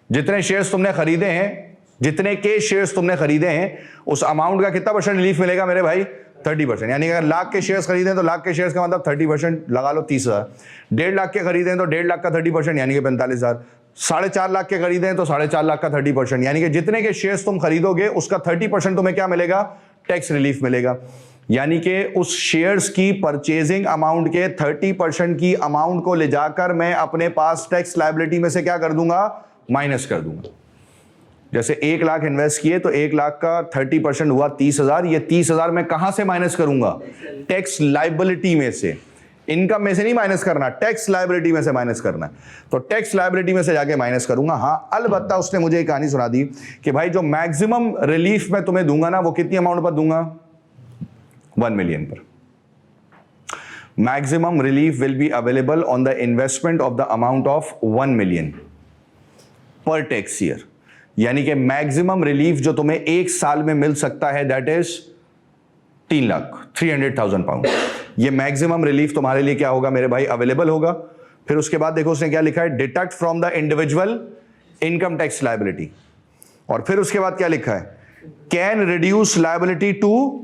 जितने शेयर्स तुमने खरीदे हैं, जितने के शेयर्स तुमने खरीदे हैं, उस अमाउंट का कितना % रिलीफ मिलेगा मेरे भाई? 30%। यानी अगर लाख के शेयर्स खरीदे तो लाख के शेयर्स का मतलब 30% लगा लो 30,000। 1.5 लाख के खरीदे तो 1.5 लाख का 30% यानी कि 45,000। 4.5 लाख के खरीदे तो 4.5 लाख का 30%, यानी कि जितने के शेयर्स तुम खरीदोगे उसका 30% तुम्हें क्या मिलेगा? टैक्स रिलीफ मिलेगा। यानी कि उस शेयर्स की परचेजिंग अमाउंट के 30% की अमाउंट को ले जाकर मैं अपने पास टैक्स लायबिलिटी में से क्या कर दूंगा? माइनस कर दूंगा। जैसे 1 लाख इन्वेस्ट किए तो 1 लाख का 30% हुआ 30,000। ये 30,000 मैं कहां से माइनस करूंगा? टैक्स लाइबिलिटी में से, इनकम में से नहीं माइनस करना, टैक्स लाइबिलिटी में से माइनस करना। तो टैक्स लाइबिलिटी में से जाके माइनस करूंगा। हाँ, अलबत्ता उसने मुझे एक कहानी सुना दी कि भाई जो मैक्सिमम रिलीफ मैं तुम्हें दूंगा ना, वो कितनी अमाउंट पर दूंगा? 1 मिलियन पर। Maximum relief will be available on the investment of the amount of 1 million पर टैक्स ईयर। यानी कि मैक्सिमम रिलीफ जो तुम्हें एक साल में मिल सकता है दैट इज 3 लाख 300,000 पाउंड। ये मैक्सिमम रिलीफ तुम्हारे लिए क्या होगा मेरे भाई? अवेलेबल होगा। फिर उसके बाद देखो उसने क्या लिखा है? Deduct from the individual income tax liability. और फिर उसके बाद क्या लिखा है? कैन रिड्यूस लायबिलिटी टू,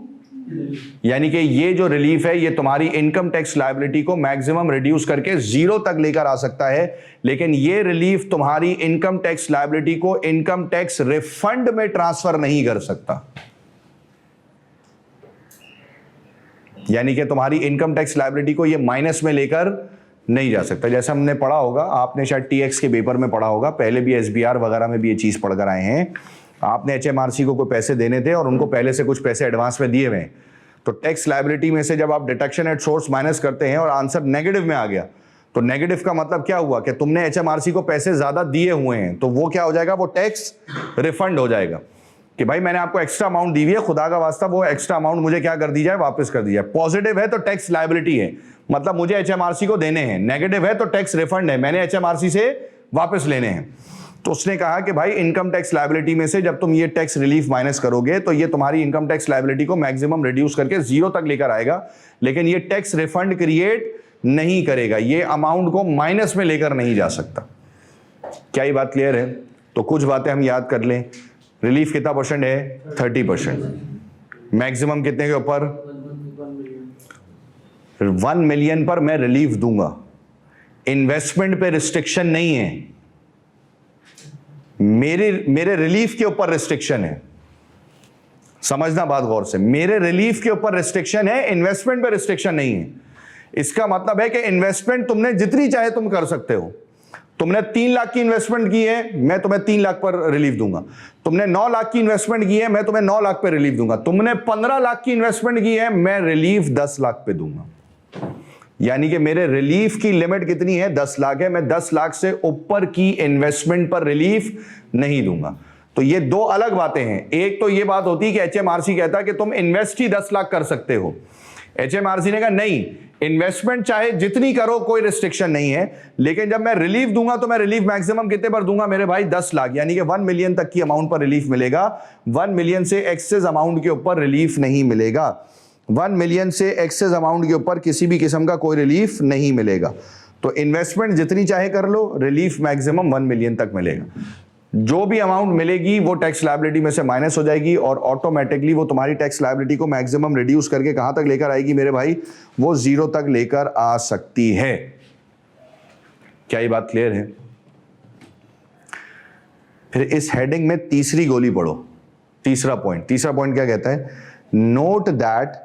यानी कि ये जो रिलीफ है ये तुम्हारी इनकम टैक्स लायबिलिटी को मैक्सिमम रिड्यूस करके 0 तक लेकर आ सकता है, लेकिन ये रिलीफ तुम्हारी इनकम टैक्स लायबिलिटी को इनकम टैक्स रिफंड में ट्रांसफर नहीं कर सकता। यानी कि तुम्हारी इनकम टैक्स लायबिलिटी को ये माइनस में लेकर नहीं जा सकता। जैसे हमने पढ़ा होगा, आपने शायद टीएक्स के पेपर में पढ़ा होगा, पहले भी एसबीआर वगैरह में भी ये चीज पढ़कर आए हैं। आपने एचएमआरसी को कोई पैसे देने थे और उनको पहले से कुछ पैसे एडवांस में दिए हुए हैं, तो टैक्स लायबिलिटी में से जब आप डिडक्शन एट सोर्स माइनस करते हैं और आंसर नेगेटिव में आ गया, तो नेगेटिव का मतलब क्या हुआ कि तुमने एचएमआरसी को पैसे ज्यादा दिए हुए हैं, तो वो क्या हो जाएगा? वो टैक्स रिफंड हो जाएगा कि भाई मैंने आपको एक्स्ट्रा अमाउंट दी हुई है, खुदा का वास्ता वो एक्स्ट्रा अमाउंट मुझे क्या कर दी जाए? वापस कर दी जाए। पॉजिटिव है तो टैक्स लायबिलिटी है, मतलब मुझे एचएमआरसी को देने हैं। नेगेटिव है तो टैक्स रिफंड है, मैंने एचएमआरसी से वापस लेने हैं। तो उसने कहा कि भाई इनकम टैक्स लायबिलिटी में से जब तुम ये टैक्स रिलीफ माइनस करोगे तो ये तुम्हारी इनकम टैक्स लायबिलिटी को मैक्सिमम रिड्यूस करके 0 तक लेकर आएगा, लेकिन ये टैक्स रिफंड क्रिएट नहीं करेगा, ये अमाउंट को माइनस में लेकर नहीं जा सकता। क्या ये बात क्लियर है? तो कुछ बातें हम याद कर लें। रिलीफ कितना परसेंट है? 30%। मैक्सिमम कितने के ऊपर? 1 मिलियन पर मैं रिलीफ दूंगा। इन्वेस्टमेंट पे रिस्ट्रिक्शन नहीं है, मेरे रिलीफ के ऊपर रिस्ट्रिक्शन है। समझना बात गौर से, मेरे रिलीफ के ऊपर रिस्ट्रिक्शन है, इन्वेस्टमेंट पे रिस्ट्रिक्शन नहीं है। इसका मतलब है कि इन्वेस्टमेंट तुमने जितनी चाहे तुम कर सकते हो। तुमने 3 लाख की इन्वेस्टमेंट की है, मैं तुम्हें 3 लाख पर रिलीफ दूंगा। तुमने 9 लाख की इन्वेस्टमेंट की है, मैं तुम्हें 9 लाख पर रिलीफ दूंगा। तुमने 15 लाख की इन्वेस्टमेंट की है, मैं रिलीफ 10 लाख पे दूंगा। यानी कि मेरे रिलीफ की लिमिट कितनी है? 10 लाख है। मैं 10 लाख से ऊपर की इन्वेस्टमेंट पर रिलीफ नहीं दूंगा। तो ये दो अलग बातें हैं। एक तो ये बात होती है कि एचएमआरसी कहता है कि तुम इन्वेस्ट ही 10 लाख कर सकते हो। एचएमआरसी ने कहा नहीं, इन्वेस्टमेंट चाहे जितनी करो कोई रिस्ट्रिक्शन नहीं है, लेकिन जब मैं रिलीफ दूंगा तो मैं रिलीफ मैक्सिमम कितने पर दूंगा मेरे भाई? 10 लाख, यानी कि 1 मिलियन तक की अमाउंट पर रिलीफ मिलेगा। 1 मिलियन से एक्सेस अमाउंट के ऊपर रिलीफ नहीं मिलेगा। 1 मिलियन से एक्सेस अमाउंट के ऊपर किसी भी किस्म का कोई रिलीफ नहीं मिलेगा। तो इन्वेस्टमेंट जितनी चाहे कर लो, रिलीफ मैक्सिमम 1 मिलियन तक मिलेगा। जो भी अमाउंट मिलेगी वो टैक्स लायबिलिटी में से माइनस हो जाएगी और ऑटोमेटिकली वो तुम्हारी टैक्स लायबिलिटी को मैक्सिमम रिड्यूस करके कहां तक लेकर आएगी मेरे भाई? वो 0 तक लेकर आ सकती है। क्या ये बात क्लियर है? फिर इस हेडिंग में तीसरी गोली पढ़ो, तीसरा पॉइंट क्या कहता है? Note that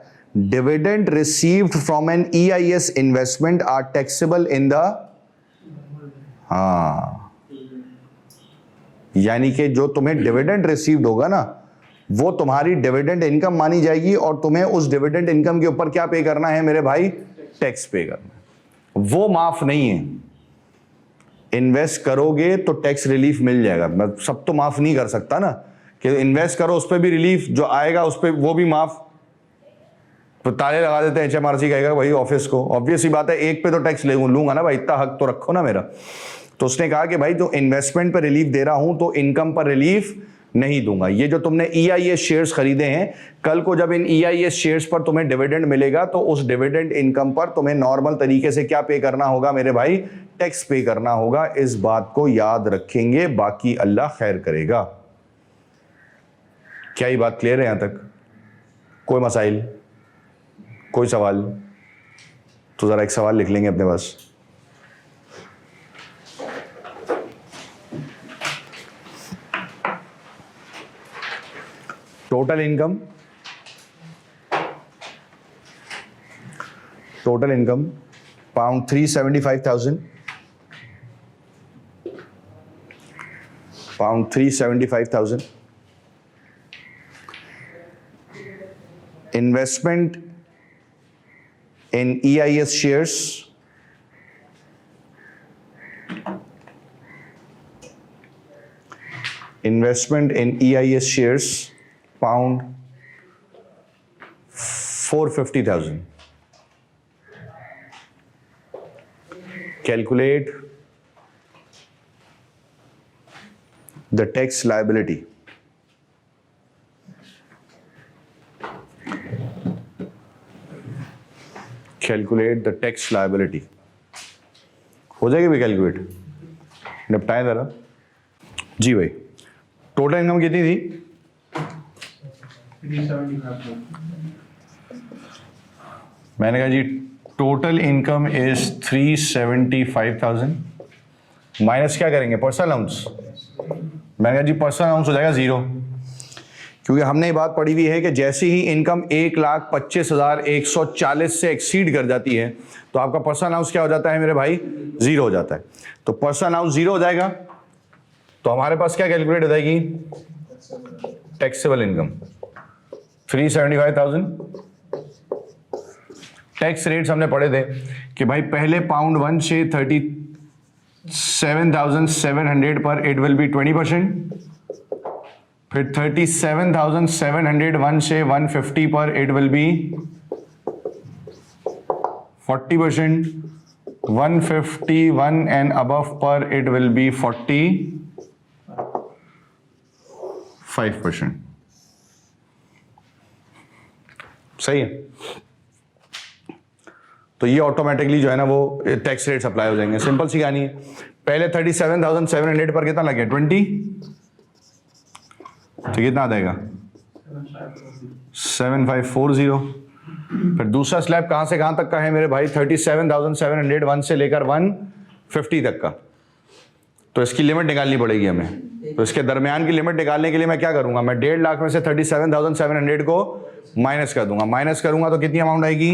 dividend received from an EIS investment are taxable in the, हाँ, यानी कि जो तुम्हें डिविडेंड रिसीव्ड होगा ना, वो तुम्हारी डिविडेंड इनकम मानी जाएगी और तुम्हें उस डिविडेंड इनकम के ऊपर क्या पे करना है मेरे भाई? टैक्स पे करना है। वो माफ नहीं है। इन्वेस्ट करोगे तो टैक्स रिलीफ मिल जाएगा। मैं सब तो माफ नहीं कर सकता ना कि इन्वेस्ट करो उस पर भी रिलीफ, जो आएगा उस पर वो भी माफ। तो ताले लगा देते हैं, एचएमआरसी कहेगा भाई ऑफिस को, ऑब्वियस ही बात है, एक पे तो टैक्स लूंगा ना भाई, इतना हक तो रखो ना मेरा। तो उसने कहा कि भाई जो इन्वेस्टमेंट पर रिलीफ दे रहा हूं तो इनकम पर रिलीफ नहीं दूंगा। ये जो तुमने EIS शेयर्स खरीदे हैं, कल को जब इन EIS शेयर्स पर तुम्हें डिविडेंड मिलेगा तो उस डिविडेंड इनकम पर तुम्हें नॉर्मल तरीके से क्या पे करना होगा मेरे भाई? टैक्स पे करना होगा। इस बात को याद रखेंगे, बाकी अल्लाह खैर करेगा। क्या ये बात क्लियर है यहां तक? कोई मसाइल, कोई सवाल? तो जरा एक सवाल लिख लेंगे अपने पास। Total income £375,000। pound 375,000. Investment in EIS shares, pound 450,000. Calculate the tax liability. Calculate the tax liability. हो जाएगी भाई कैलकुलेट? निपटाएं जरा जी भाई। टोटल इनकम कितनी थी? 375। मैंने कहा जी टोटल इनकम इज 375,000 माइनस क्या करेंगे? Personal allowance. मैंने कहा जी पर्सनल अलाउंस हो जाएगा 0, क्योंकि हमने ये बात पढ़ी हुई है कि जैसे ही इनकम 1,25,140 से एक्सीड कर जाती है तो आपका पर्सनल अलाउंस क्या हो जाता है मेरे भाई? 0 हो जाता है। तो पर्सनल अलाउंस 0 हो जाएगा तो हमारे पास क्या कैलकुलेट हो जाएगी? Taxable income 375,000। टैक्स रेट्स हमने पढ़े थे कि भाई पहले पाउंड 1 से 37,700 पर इट विल बी 20%, फिर 37,701 से 150 पर it will be 40%, 151 and above पर इट विल बी 45%। सही है। तो ये ऑटोमेटिकली जो है ना वो टैक्स रेट्स अप्लाई हो जाएंगे। सिंपल सी कहानी है। पहले 37,700 पर कितना लग गया? 20। तो कितना आ जाएगा? 7540। फिर दूसरा स्लैब कहां से कहां तक का है मेरे भाई? 37,701 से लेकर 150 तक का। तो इसकी लिमिट निकालनी पड़ेगी हमें। तो इसके दरमियान की लिमिट निकालने के लिए मैं क्या करूंगा? मैं 1.5 लाख में से 37,700 को माइनस कर दूंगा। माइनस करूंगा तो कितनी अमाउंट आएगी?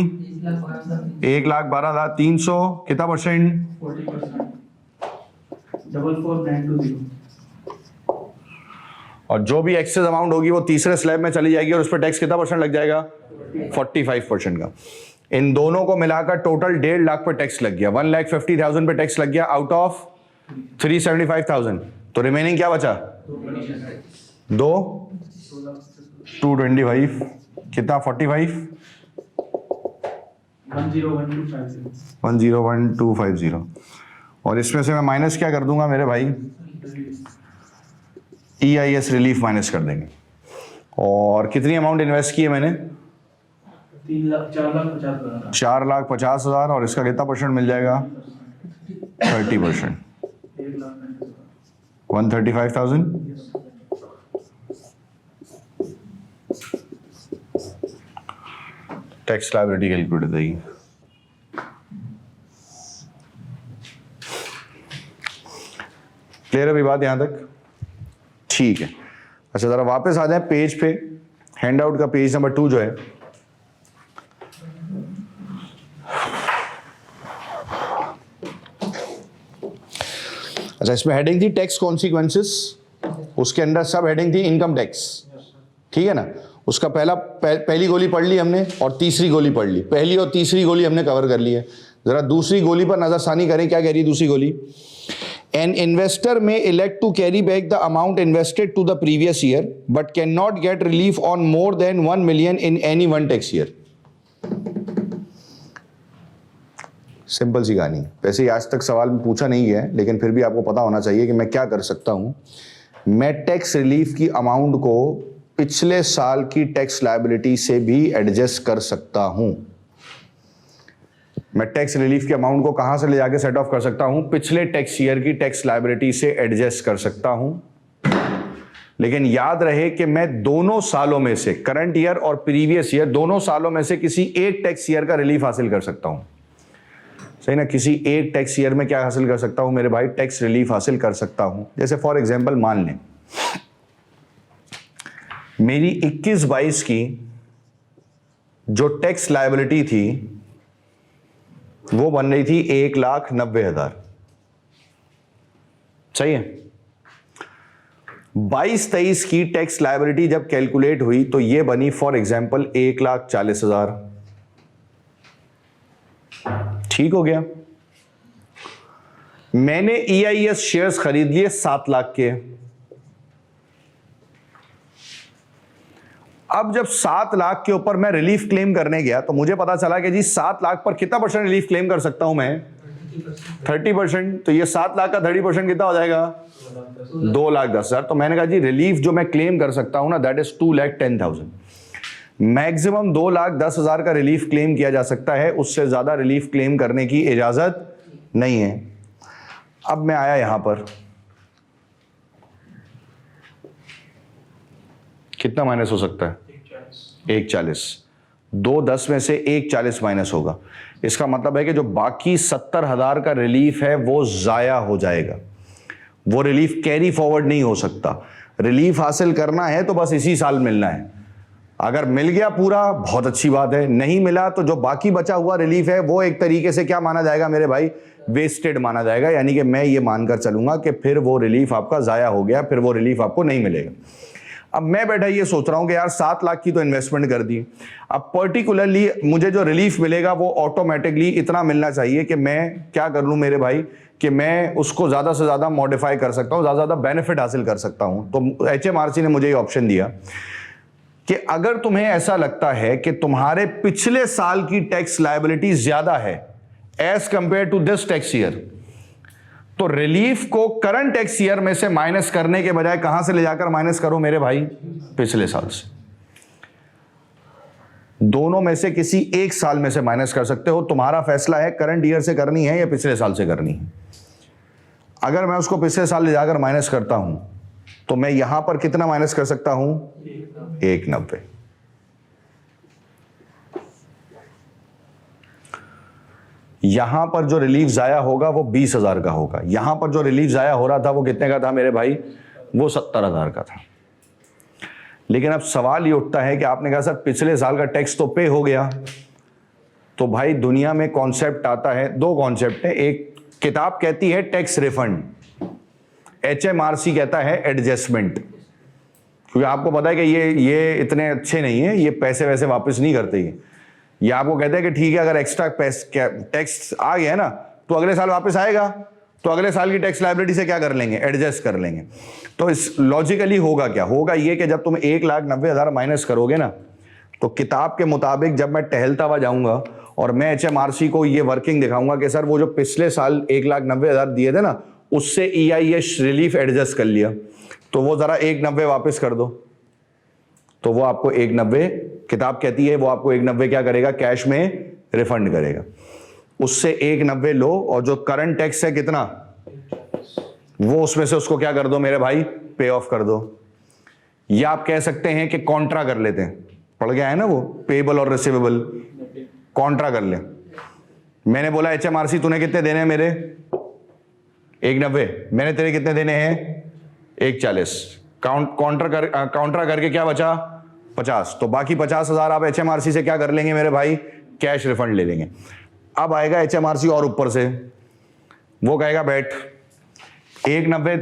1,12,300। कितना परसेंट? 40%। 44,920। और जो भी एक्सेस अमाउंट होगी वो तीसरे स्लैब में चली जाएगी और उस पर टैक्स कितना परसेंट लग जाएगा? 45% का। इन दोनों को मिलाकर टोटल 1.5 लाख पे टैक्स लग गया। 1,50,000 पे टैक्स लग गया आउट ऑफ 375,000। तो रिमेनिंग क्या बचा? 225। कितना? 45। 101,250। और इसमें से मैं माइनस क्या कर दूंगा मेरे भाई? EIS रिलीफ माइनस कर देंगे। और कितनी अमाउंट इन्वेस्ट की है मैंने? 4,50,000। और इसका कितना परसेंट मिल जाएगा? 30%। 135,000। टैक्स लायबिलिटी कैलकुलेट हो जाएगी। क्लियर है अभी बात यहां तक? ठीक है। अच्छा जरा वापस आ जाए पेज पे। हैंडआउट का पेज नंबर 2 जो है, अच्छा इसमें हेडिंग थी टैक्स कॉन्सिक्वेंसेस, उसके अंदर सब हेडिंग थी इनकम टैक्स। ठीक है ना? उसका पहली गोली पढ़ ली हमने और तीसरी गोली पढ़ ली। पहली और तीसरी गोली हमने कवर कर ली है। जरा दूसरी गोली पर नजरसानी करें। क्या कह रही है दूसरी गोली? An investor may elect to carry back the amount invested to the previous year, but cannot get relief on more than 1 million in any one tax year. Simple सी कहानी। वैसे ही आज तक सवाल में पूछा नहीं गया है, लेकिन फिर भी आपको पता होना चाहिए कि मैं क्या कर सकता हूं। मैं टैक्स रिलीफ की अमाउंट को पिछले साल की टैक्स लायबिलिटी से भी एडजस्ट कर सकता हूं। मैं टैक्स रिलीफ के अमाउंट को कहां से ले जाके सेट ऑफ कर सकता हूं? पिछले टैक्स ईयर की टैक्स लायबिलिटी से एडजस्ट कर सकता हूं। लेकिन याद रहे कि मैं दोनों सालों में से, करंट ईयर और प्रीवियस ईयर, दोनों सालों में से किसी एक टैक्स ईयर का रिलीफ हासिल कर सकता हूं। सही ना? किसी एक टैक्स ईयर में क्या हासिल कर सकता हूं मेरे भाई? टैक्स रिलीफ हासिल कर सकता हूं। जैसे फॉर एग्जाम्पल मान लें मेरी 21-22 की जो टैक्स लायबिलिटी थी वो बन रही थी 1,90,000। सही है? 22-23 की टैक्स लायबिलिटी जब कैलकुलेट हुई तो ये बनी फॉर एग्जांपल 1,40,000। ठीक हो गया। मैंने EIS शेयर्स खरीद लिए 7 लाख के। अब जब 7 लाख के ऊपर मैं रिलीफ क्लेम करने गया तो मुझे पता चला कि जी 7 लाख पर कितना % रिलीफ क्लेम कर सकता हूं मैं? 30%। तो ये 7 लाख का 30% कितना हो जाएगा? 2,10,000। तो मैंने कहा जी रिलीफ जो मैं क्लेम कर सकता हूं ना, दैट इज 2,10,000। मैक्सिमम 2,10,000 का रिलीफ क्लेम किया जा सकता है, उससे ज्यादा रिलीफ क्लेम करने की इजाजत नहीं है। अब मैं आया यहां पर, कितना माइनस हो सकता है? 1,40। 2,10 में से 1,40 माइनस होगा। इसका मतलब है कि जो बाकी 70,000 का रिलीफ है वो जाया हो जाएगा। वो रिलीफ कैरी फॉरवर्ड नहीं हो सकता। रिलीफ हासिल करना है तो बस इसी साल मिलना है। अगर मिल गया पूरा बहुत अच्छी बात है, नहीं मिला तो जो बाकी बचा हुआ रिलीफ है वो एक तरीके से क्या माना जाएगा मेरे भाई? वेस्टेड माना जाएगा। यानी कि मैं ये मानकर चलूंगा कि फिर वो रिलीफ आपका जाया हो गया, फिर वो रिलीफ आपको नहीं मिलेगा। अब मैं बैठा ये सोच रहा हूं कि यार 7 लाख की तो इन्वेस्टमेंट कर दी, अब पर्टिकुलरली मुझे जो रिलीफ मिलेगा वो ऑटोमेटिकली इतना मिलना चाहिए कि मैं क्या कर लूं मेरे भाई, कि मैं उसको ज्यादा से ज्यादा मॉडिफाई कर सकता हूं, ज्यादा बेनिफिट हासिल कर सकता हूं। तो HMRC ने मुझे ये ऑप्शन दिया कि अगर तुम्हें ऐसा लगता है कि तुम्हारे पिछले साल की टैक्स लायबिलिटी ज्यादा है as compare to this tax year, तो रिलीफ को करंट टैक्स ईयर में से माइनस करने के बजाय कहां से ले जाकर माइनस करो मेरे भाई? पिछले साल से। दोनों में से किसी एक साल में से माइनस कर सकते हो। तुम्हारा फैसला है करंट ईयर से करनी है या पिछले साल से करनी है। अगर मैं उसको पिछले साल ले जाकर माइनस करता हूं तो मैं यहां पर कितना माइनस कर सकता हूं? 1,90। यहां पर जो रिलीफ जाया होगा वो 20,000 का होगा। यहां पर जो रिलीफ जाया हो रहा था वो कितने का था मेरे भाई? वो 70,000 का था। लेकिन अब सवाल ये उठता है कि आपने कहा सर पिछले साल का टैक्स तो पे हो गया। तो भाई दुनिया में कॉन्सेप्ट आता है, 2 कॉन्सेप्ट है। एक किताब कहती है टैक्स रिफंड, HMRC कहता है एडजस्टमेंट। क्योंकि आपको पता है कि ये इतने अच्छे नहीं है, ये पैसे वैसे वापस नहीं करते। ये आपको कहते हैं कि ठीक है अगर एक्स्ट्रा टैक्स आ गया ना तो अगले साल वापस आएगा, तो अगले साल की टैक्स लायबिलिटी से क्या कर लेंगे? एडजस्ट कर लेंगे। तो इस लॉजिकली होगा क्या? होगा ये कि जब तुम 1,90,000 माइनस करोगे ना, तो किताब के मुताबिक जब मैं टहलता हुआ जाऊंगा और मैं HMRC को ये वर्किंग दिखाऊंगा कि सर वो जो पिछले साल 1,90,000 दिए थे ना, उससे EIS रिलीफ एडजस्ट कर लिया, तो वो जरा 1,90 वापस कर दो, तो वो आपको 1,90, किताब कहती है वो आपको 1,90 क्या करेगा? कैश में रिफंड करेगा। उससे 1,90 लो और जो करंट टैक्स है कितना, वो उसमें से उसको क्या कर दो मेरे भाई? पे ऑफ कर दो। या आप कह सकते हैं कि कॉन्ट्रा कर लेते हैं, पढ़ गया है ना वो, पेबल और रिसीवेबल, कॉन्ट्रा कर ले। मैंने बोला HMRC तूने कितने देने हैं मेरे? 1,90। मैंने तेरे कितने देने हैं? 1,40। काउंट्रा करके क्या बचा? 50। तो बाकी 50,000 आप HMRC से क्या कर लेंगे मेरे भाई? कैश रिफंड ले लेंगे। अब आएगा HMRC और ऊपर से वो कहेगा बैठ 1,90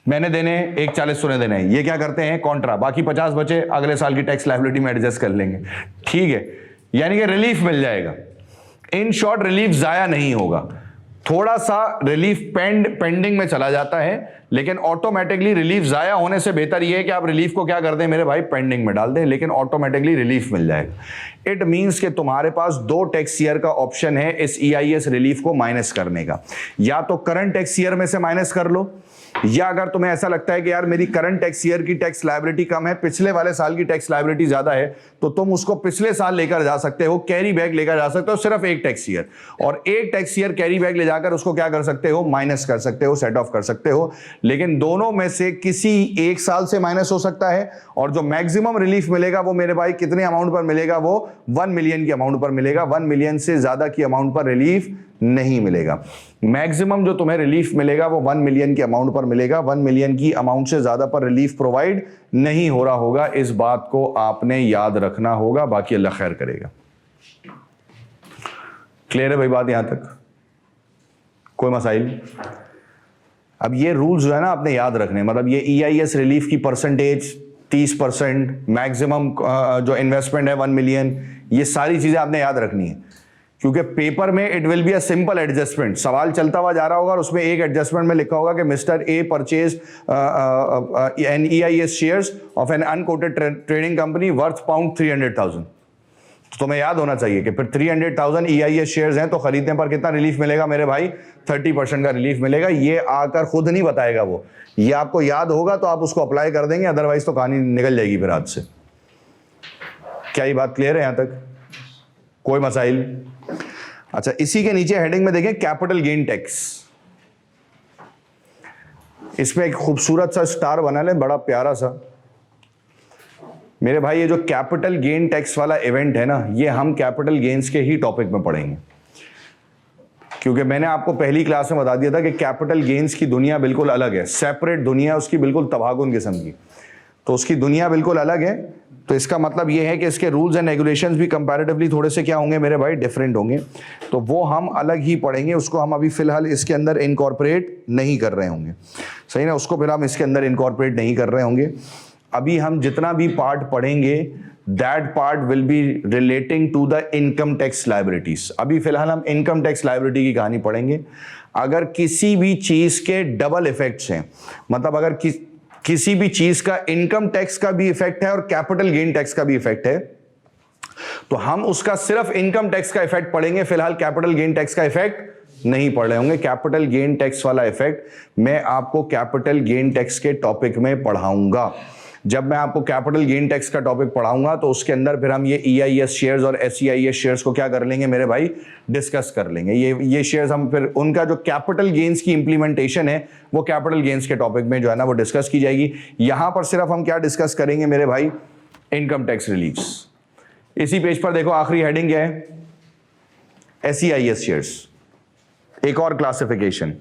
मैंने देने, 1,40 तूने देने। ये क्या करते हैं? कॉन्ट्रा। बाकी 50 बचे अगले साल की टैक्स लायबिलिटी में एडजस्ट कर लेंगे। ठीक है, यानी कि रिलीफ मिल जाएगा। इन शॉर्ट रिलीफ जाया नहीं होगा। थोड़ा सा रिलीफ पेंडिंग में चला जाता है, लेकिन ऑटोमेटिकली रिलीफ जाया होने से बेहतर यह है कि आप रिलीफ को क्या कर दें मेरे भाई? पेंडिंग में डाल दें, लेकिन ऑटोमेटिकली रिलीफ मिल जाएगा। इट मींस कि तुम्हारे पास 2 टैक्स ईयर का ऑप्शन है इस EIS रिलीफ को माइनस करने का। या तो करंट टैक्स ईयर में से माइनस कर लो, या अगर तुम्हें ऐसा लगता है कि यार मेरी करंट टैक्स ईयर की टैक्स लायबिलिटी कम है, पिछले वाले साल की टैक्स लायबिलिटी ज्यादा है, तो तुम उसको पिछले साल लेकर जा सकते हो, कैरी बैक लेकर जा सकते हो, सिर्फ एक टैक्स ईयर, और एक टैक्स ईयर कैरी बैक ले जाकर उसको क्या कर सकते हो? माइनस कर सकते हो, सेट ऑफ कर सकते हो। लेकिन दोनों में से किसी एक साल से माइनस हो सकता है, और जो मैक्सिमम रिलीफ मिलेगा वो मेरे भाई कितने अमाउंट पर मिलेगा? वो 1 मिलियन की अमाउंट पर मिलेगा। 1 मिलियन से ज्यादा की अमाउंट पर रिलीफ नहीं मिलेगा। मैक्सिमम जो तुम्हें रिलीफ मिलेगा वो 1 मिलियन की अमाउंट पर मिलेगा। 1 मिलियन की अमाउंट से ज्यादा पर रिलीफ प्रोवाइड नहीं हो रहा होगा। इस बात को आपने याद रखना होगा, बाकी अल्लाह खैर करेगा। क्लियर है भाई बात यहां तक? कोई मसाइल? अब ये रूल्स जो है ना आपने याद रखने, मतलब ये EIS रिलीफ की परसेंटेज 30%, मैक्सिमम जो इन्वेस्टमेंट है 1 मिलियन, ये सारी चीजें आपने याद रखनी है, क्योंकि पेपर में it will be a simple adjustment, सवाल चलता हुआ जा रहा होगा और उसमें एक एडजस्टमेंट में लिखा होगा कि mister A purchase an EIS shares of an unquoted trading company worth pound 300,000। तो तुम्हें याद होना चाहिए कि फिर 300,000 EIS शेयर्स हैं तो खरीदने पर कितना रिलीफ मिलेगा मेरे भाई? 30% का रिलीफ मिलेगा। ये आकर खुद नहीं बताएगा वो, ये आपको याद होगा तो आप उसको अप्लाई कर देंगे, अदरवाइज तो कहानी निकल जाएगी फिर हाथ से। क्या ये बात क्लियर है यहां तक? कोई मसाइल? अच्छा, इसी के नीचे हेडिंग में देखें कैपिटल गेन टैक्स। इसमें एक खूबसूरत सा स्टार बना ले, बड़ा प्यारा सा। मेरे भाई ये जो कैपिटल गेन टैक्स वाला इवेंट है ना, ये हम कैपिटल गेन्स के ही टॉपिक में पढ़ेंगे, क्योंकि मैंने आपको पहली क्लास में बता दिया था कि कैपिटल गेन्स की दुनिया बिल्कुल अलग है, सेपरेट दुनिया उसकी, बिल्कुल तबाहकुन किस्म की। तो उसकी दुनिया बिल्कुल अलग है। तो इसका मतलब ये है कि इसके रूल्स एंड रेगुलेशंस भी कंपैरेटिवली थोड़े से क्या होंगे मेरे भाई? डिफरेंट होंगे। तो वो हम अलग ही पढ़ेंगे, उसको हम अभी फिलहाल इसके अंदर इनकॉर्पोरेट नहीं कर रहे होंगे, सही ना? उसको फिर हम इसके अंदर इनकॉर्पोरेट नहीं कर रहे होंगे। अभी हम जितना भी पार्ट पढ़ेंगे that part will be relating to the income tax liabilities. अभी फिलहाल हम इनकम टैक्स लायबिलिटी की कहानी पढ़ेंगे। अगर किसी भी चीज के डबल इफेक्ट्स हैं, मतलब अगर किसी भी चीज का इनकम टैक्स का भी इफेक्ट है और कैपिटल गेन टैक्स का भी इफेक्ट है, तो हम उसका सिर्फ इनकम टैक्स का इफेक्ट पढ़ेंगे, फिलहाल कैपिटल गेन टैक्स का इफेक्ट नहीं पढ़ रहे होंगे। कैपिटल गेन टैक्स वाला इफेक्ट मैं आपको कैपिटल गेन टैक्स के टॉपिक में पढ़ाऊंगा। जब मैं आपको कैपिटल गेन टैक्स का टॉपिक पढ़ाऊंगा तो उसके अंदर फिर हम ये EIS शेयर्स और SEIS शेयर्स को क्या कर लेंगे मेरे भाई? डिस्कस कर लेंगे। ये शेयर्स हम फिर उनका जो कैपिटल गेन्स की इंप्लीमेंटेशन है वो कैपिटल गेन्स के टॉपिक में जो है ना वो डिस्कस की जाएगी। यहां पर सिर्फ हम क्या डिस्कस करेंगे मेरे भाई? Income tax reliefs. इसी पेज पर देखो आखिरी हेडिंग क्या है? SEIS shares. एक और क्लासिफिकेशन,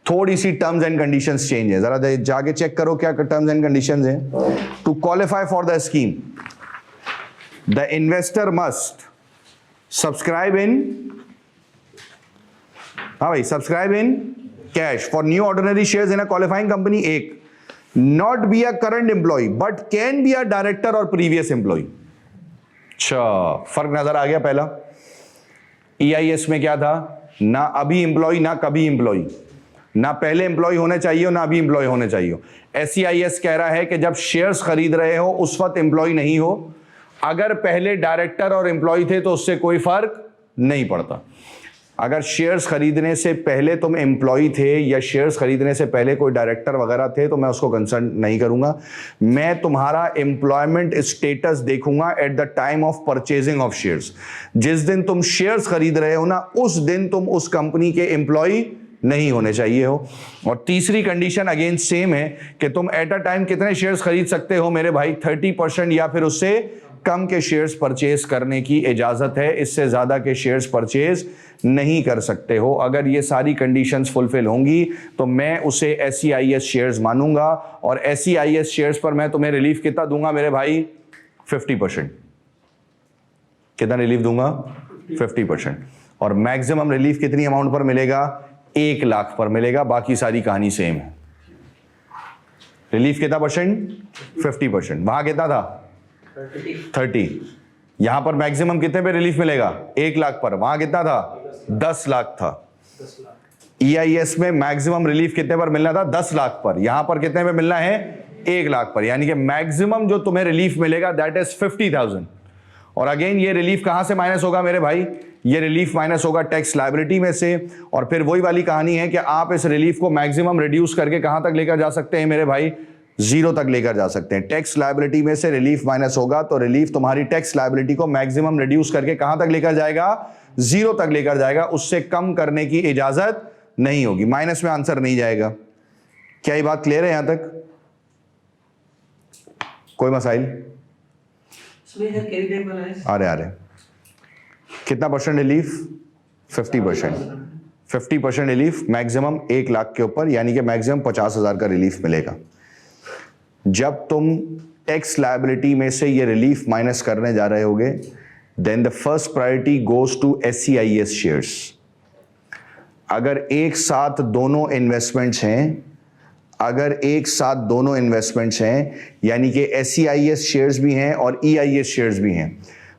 थोड़ी सी टर्म्स एंड कंडीशंस चेंज है, जरा जाके चेक करो क्या टर्म्स एंड कंडीशंस हैं। To qualify for the scheme the investor must subscribe in, हाँ भाई, subscribe in cash for new ordinary shares in a qualifying company. एक, not be a current employ but can be a director और previous employ. अच्छा, फर्क नजर आ गया? पहला EIS में क्या था? ना अभी एम्प्लॉय ना कभी एम्प्लॉय, ना पहले एम्प्लॉय होने चाहिए ना अभी एम्प्लॉय होने चाहिए। SEIS कह रहा है कि जब शेयर्स खरीद रहे हो उस वक्त एम्प्लॉय नहीं हो, अगर पहले डायरेक्टर और एम्प्लॉय थे तो उससे कोई फर्क नहीं पड़ता। अगर शेयर्स खरीदने से पहले तुम एम्प्लॉय थे या शेयर्स खरीदने से पहले कोई डायरेक्टर वगैरह थे तो मैं उसको कंसर्न नहीं करूंगा। मैं तुम्हारा एम्प्लॉयमेंट स्टेटस देखूंगा at the time of purchasing of shares. जिस दिन तुम शेयर्स खरीद रहे हो ना, उस दिन तुम उस कंपनी के एम्प्लॉय नहीं होने चाहिए हो। और तीसरी कंडीशन अगेन सेम है कि तुम एट अ टाइम कितने शेयर्स खरीद सकते हो मेरे भाई? 30% या फिर उससे कम के शेयर्स परचेज करने की इजाजत है, इससे ज्यादा के शेयर्स परचेज नहीं कर सकते हो। अगर ये सारी कंडीशंस फुलफिल होंगी तो मैं उसे SEIS शेयर्स मानूंगा, और SEIS शेयर्स पर मैं तुम्हें रिलीफ कितना दूंगा मेरे भाई? 50%। कितना रिलीफ दूंगा? 50%। और मैक्सिमम रिलीफ कितनी अमाउंट पर मिलेगा? 1 लाख पर मिलेगा। बाकी सारी कहानी सेम है। रिलीफ कितना परसेंट? 50%। वहां कितना था? 30। यहां पर मैक्सिमम कितने पे रिलीफ मिलेगा? 1 लाख पर। वहां कितना था? 10 लाख था। 10 लाख। EIS में मैक्सिमम रिलीफ कितने पर मिलना था? 10 लाख पर। यहां पर कितने पे मिलना है? 1 लाख पर। यानी कि मैक्सिमम जो तुम्हें रिलीफ मिलेगा दैट इज 50,000। और अगेन ये रिलीफ कहां से माइनस होगा मेरे भाई? ये रिलीफ माइनस होगा टैक्स लायबिलिटी में से। और फिर वही वाली कहानी है कि आप इस रिलीफ को मैक्सिमम रिड्यूस करके कहां तक लेकर जा सकते हैं मेरे भाई? 0 तक लेकर जा सकते हैं। टैक्स लायबिलिटी में से रिलीफ माइनस होगा तो रिलीफ तुम्हारी टैक्स लायबिलिटी को मैक्सिमम रिड्यूस करके कहां तक लेकर जाएगा? 0 तक लेकर जाएगा। उससे कम करने की इजाजत नहीं होगी। माइनस में आंसर नहीं जाएगा। क्या ये बात क्लियर है यहां तक? कोई मसाइल? आ रहे कितना percent relief? 50%। 50% relief maximum 1 lakh के ऊपर, यानी कि मैक्सिमम 50,000 का रिलीफ मिलेगा। जब तुम टैक्स लायबिलिटी में से ये रिलीफ माइनस करने जा रहे होगे, then the first priority goes to SEIS shares. अगर एक साथ दोनों इन्वेस्टमेंट्स हैं, अगर एक साथ दोनों इन्वेस्टमेंट्स हैं, यानी कि SEIS शेयर्स भी हैं और EIS शेयर्स भी हैं,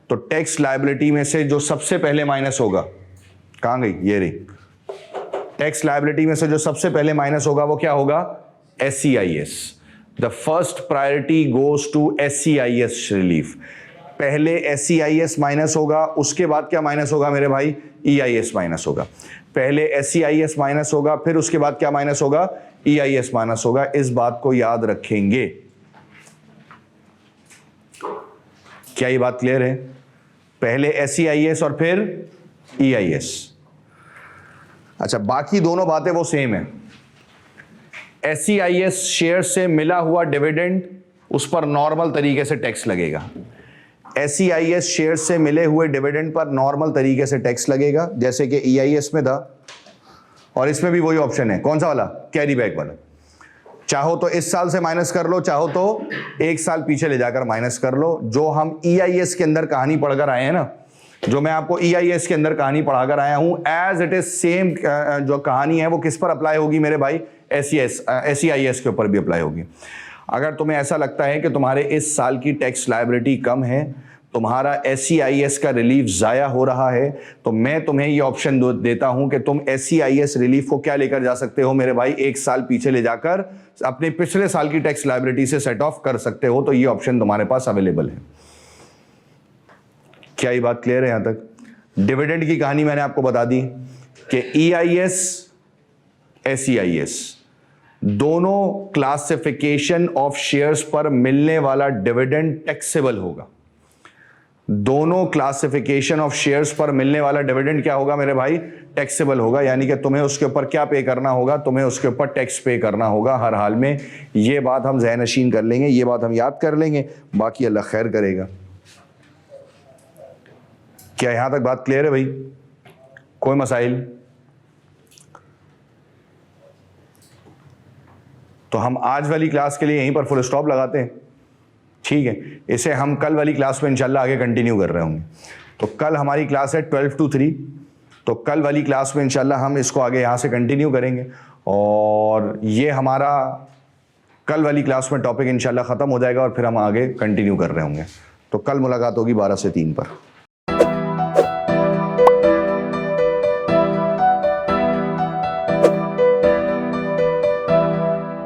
तो टैक्स लायबिलिटी में से जो सबसे पहले माइनस होगा, कहां गई ये रही, टैक्स लायबिलिटी में से जो सबसे पहले माइनस होगा वो क्या होगा, SEIS। The first priority goes to SEIS relief. पहले SEIS माइनस होगा, उसके बाद क्या माइनस होगा मेरे भाई, EIS माइनस होगा। पहले SEIS माइनस होगा, फिर उसके बाद क्या माइनस होगा, EIS माइनस होगा। इस बात को याद रखेंगे। क्या ये बात क्लियर है? पहले SEIS और फिर EIS। अच्छा, बाकी दोनों बातें वो सेम है। SEIS शेयर से मिला हुआ डिविडेंड, उस पर नॉर्मल तरीके से टैक्स लगेगा। SEIS शेयर से मिले हुए डिविडेंड पर नॉर्मल तरीके से टैक्स लगेगा, जैसे कि EIS में था। और इसमें भी वही ऑप्शन है, कौन सा वाला, कैरी बैक वाला। चाहो तो इस साल से माइनस कर लो, चाहो तो एक साल पीछे ले जाकर माइनस कर लो। जो हम EIS के अंदर कहानी पढ़कर आए हैं ना, जो मैं आपको EIS के अंदर कहानी पढ़ाकर आया हूं, एज इट इज सेम जो कहानी है वो किस पर अप्लाई होगी मेरे भाई, SEIS के ऊपर भी अप्लाई होगी। अगर तुम्हें ऐसा लगता है कि तुम्हारे इस साल की टैक्स लायबिलिटी कम है, तुम्हारा SEIS का रिलीफ जाया हो रहा है, तो मैं तुम्हें ये ऑप्शन देता हूं कि तुम SEIS रिलीफ को क्या लेकर जा सकते हो मेरे भाई, एक साल पीछे ले जाकर अपने पिछले साल की टैक्स लायबिलिटी से सेट ऑफ कर सकते हो। तो ये ऑप्शन तुम्हारे पास अवेलेबल है। क्या ये बात क्लियर है यहां तक? डिविडेंड की कहानी मैंने आपको बता दी कि EIS SEIS दोनों क्लासिफिकेशन ऑफ शेयर्स पर मिलने वाला डिविडेंड टैक्सेबल होगा। दोनों क्लासिफिकेशन ऑफ शेयर्स पर मिलने वाला डिविडेंड क्या होगा मेरे भाई, टैक्सेबल होगा। यानी कि तुम्हें उसके ऊपर क्या पे करना होगा, तुम्हें उसके ऊपर टैक्स पे करना होगा हर हाल में। ये बात हम ज़हन नशीन कर लेंगे, ये बात हम याद कर लेंगे, बाकी अल्लाह खैर करेगा। क्या यहां तक बात क्लियर है भाई? कोई मसाइल? तो हम आज वाली क्लास के लिए यहीं पर फुल स्टॉप लगाते हैं, ठीक है। इसे हम कल वाली क्लास में इंशाल्लाह आगे कंटिन्यू कर रहे होंगे। तो कल हमारी क्लास है 12 to 3, तो कल वाली क्लास में इंशाल्लाह हम इसको आगे यहाँ से कंटिन्यू करेंगे। और ये हमारा कल वाली क्लास में टॉपिक इंशाल्लाह ख़त्म हो जाएगा और फिर हम आगे कंटिन्यू कर रहे होंगे। तो कल मुलाकात होगी 12 से 3 पर।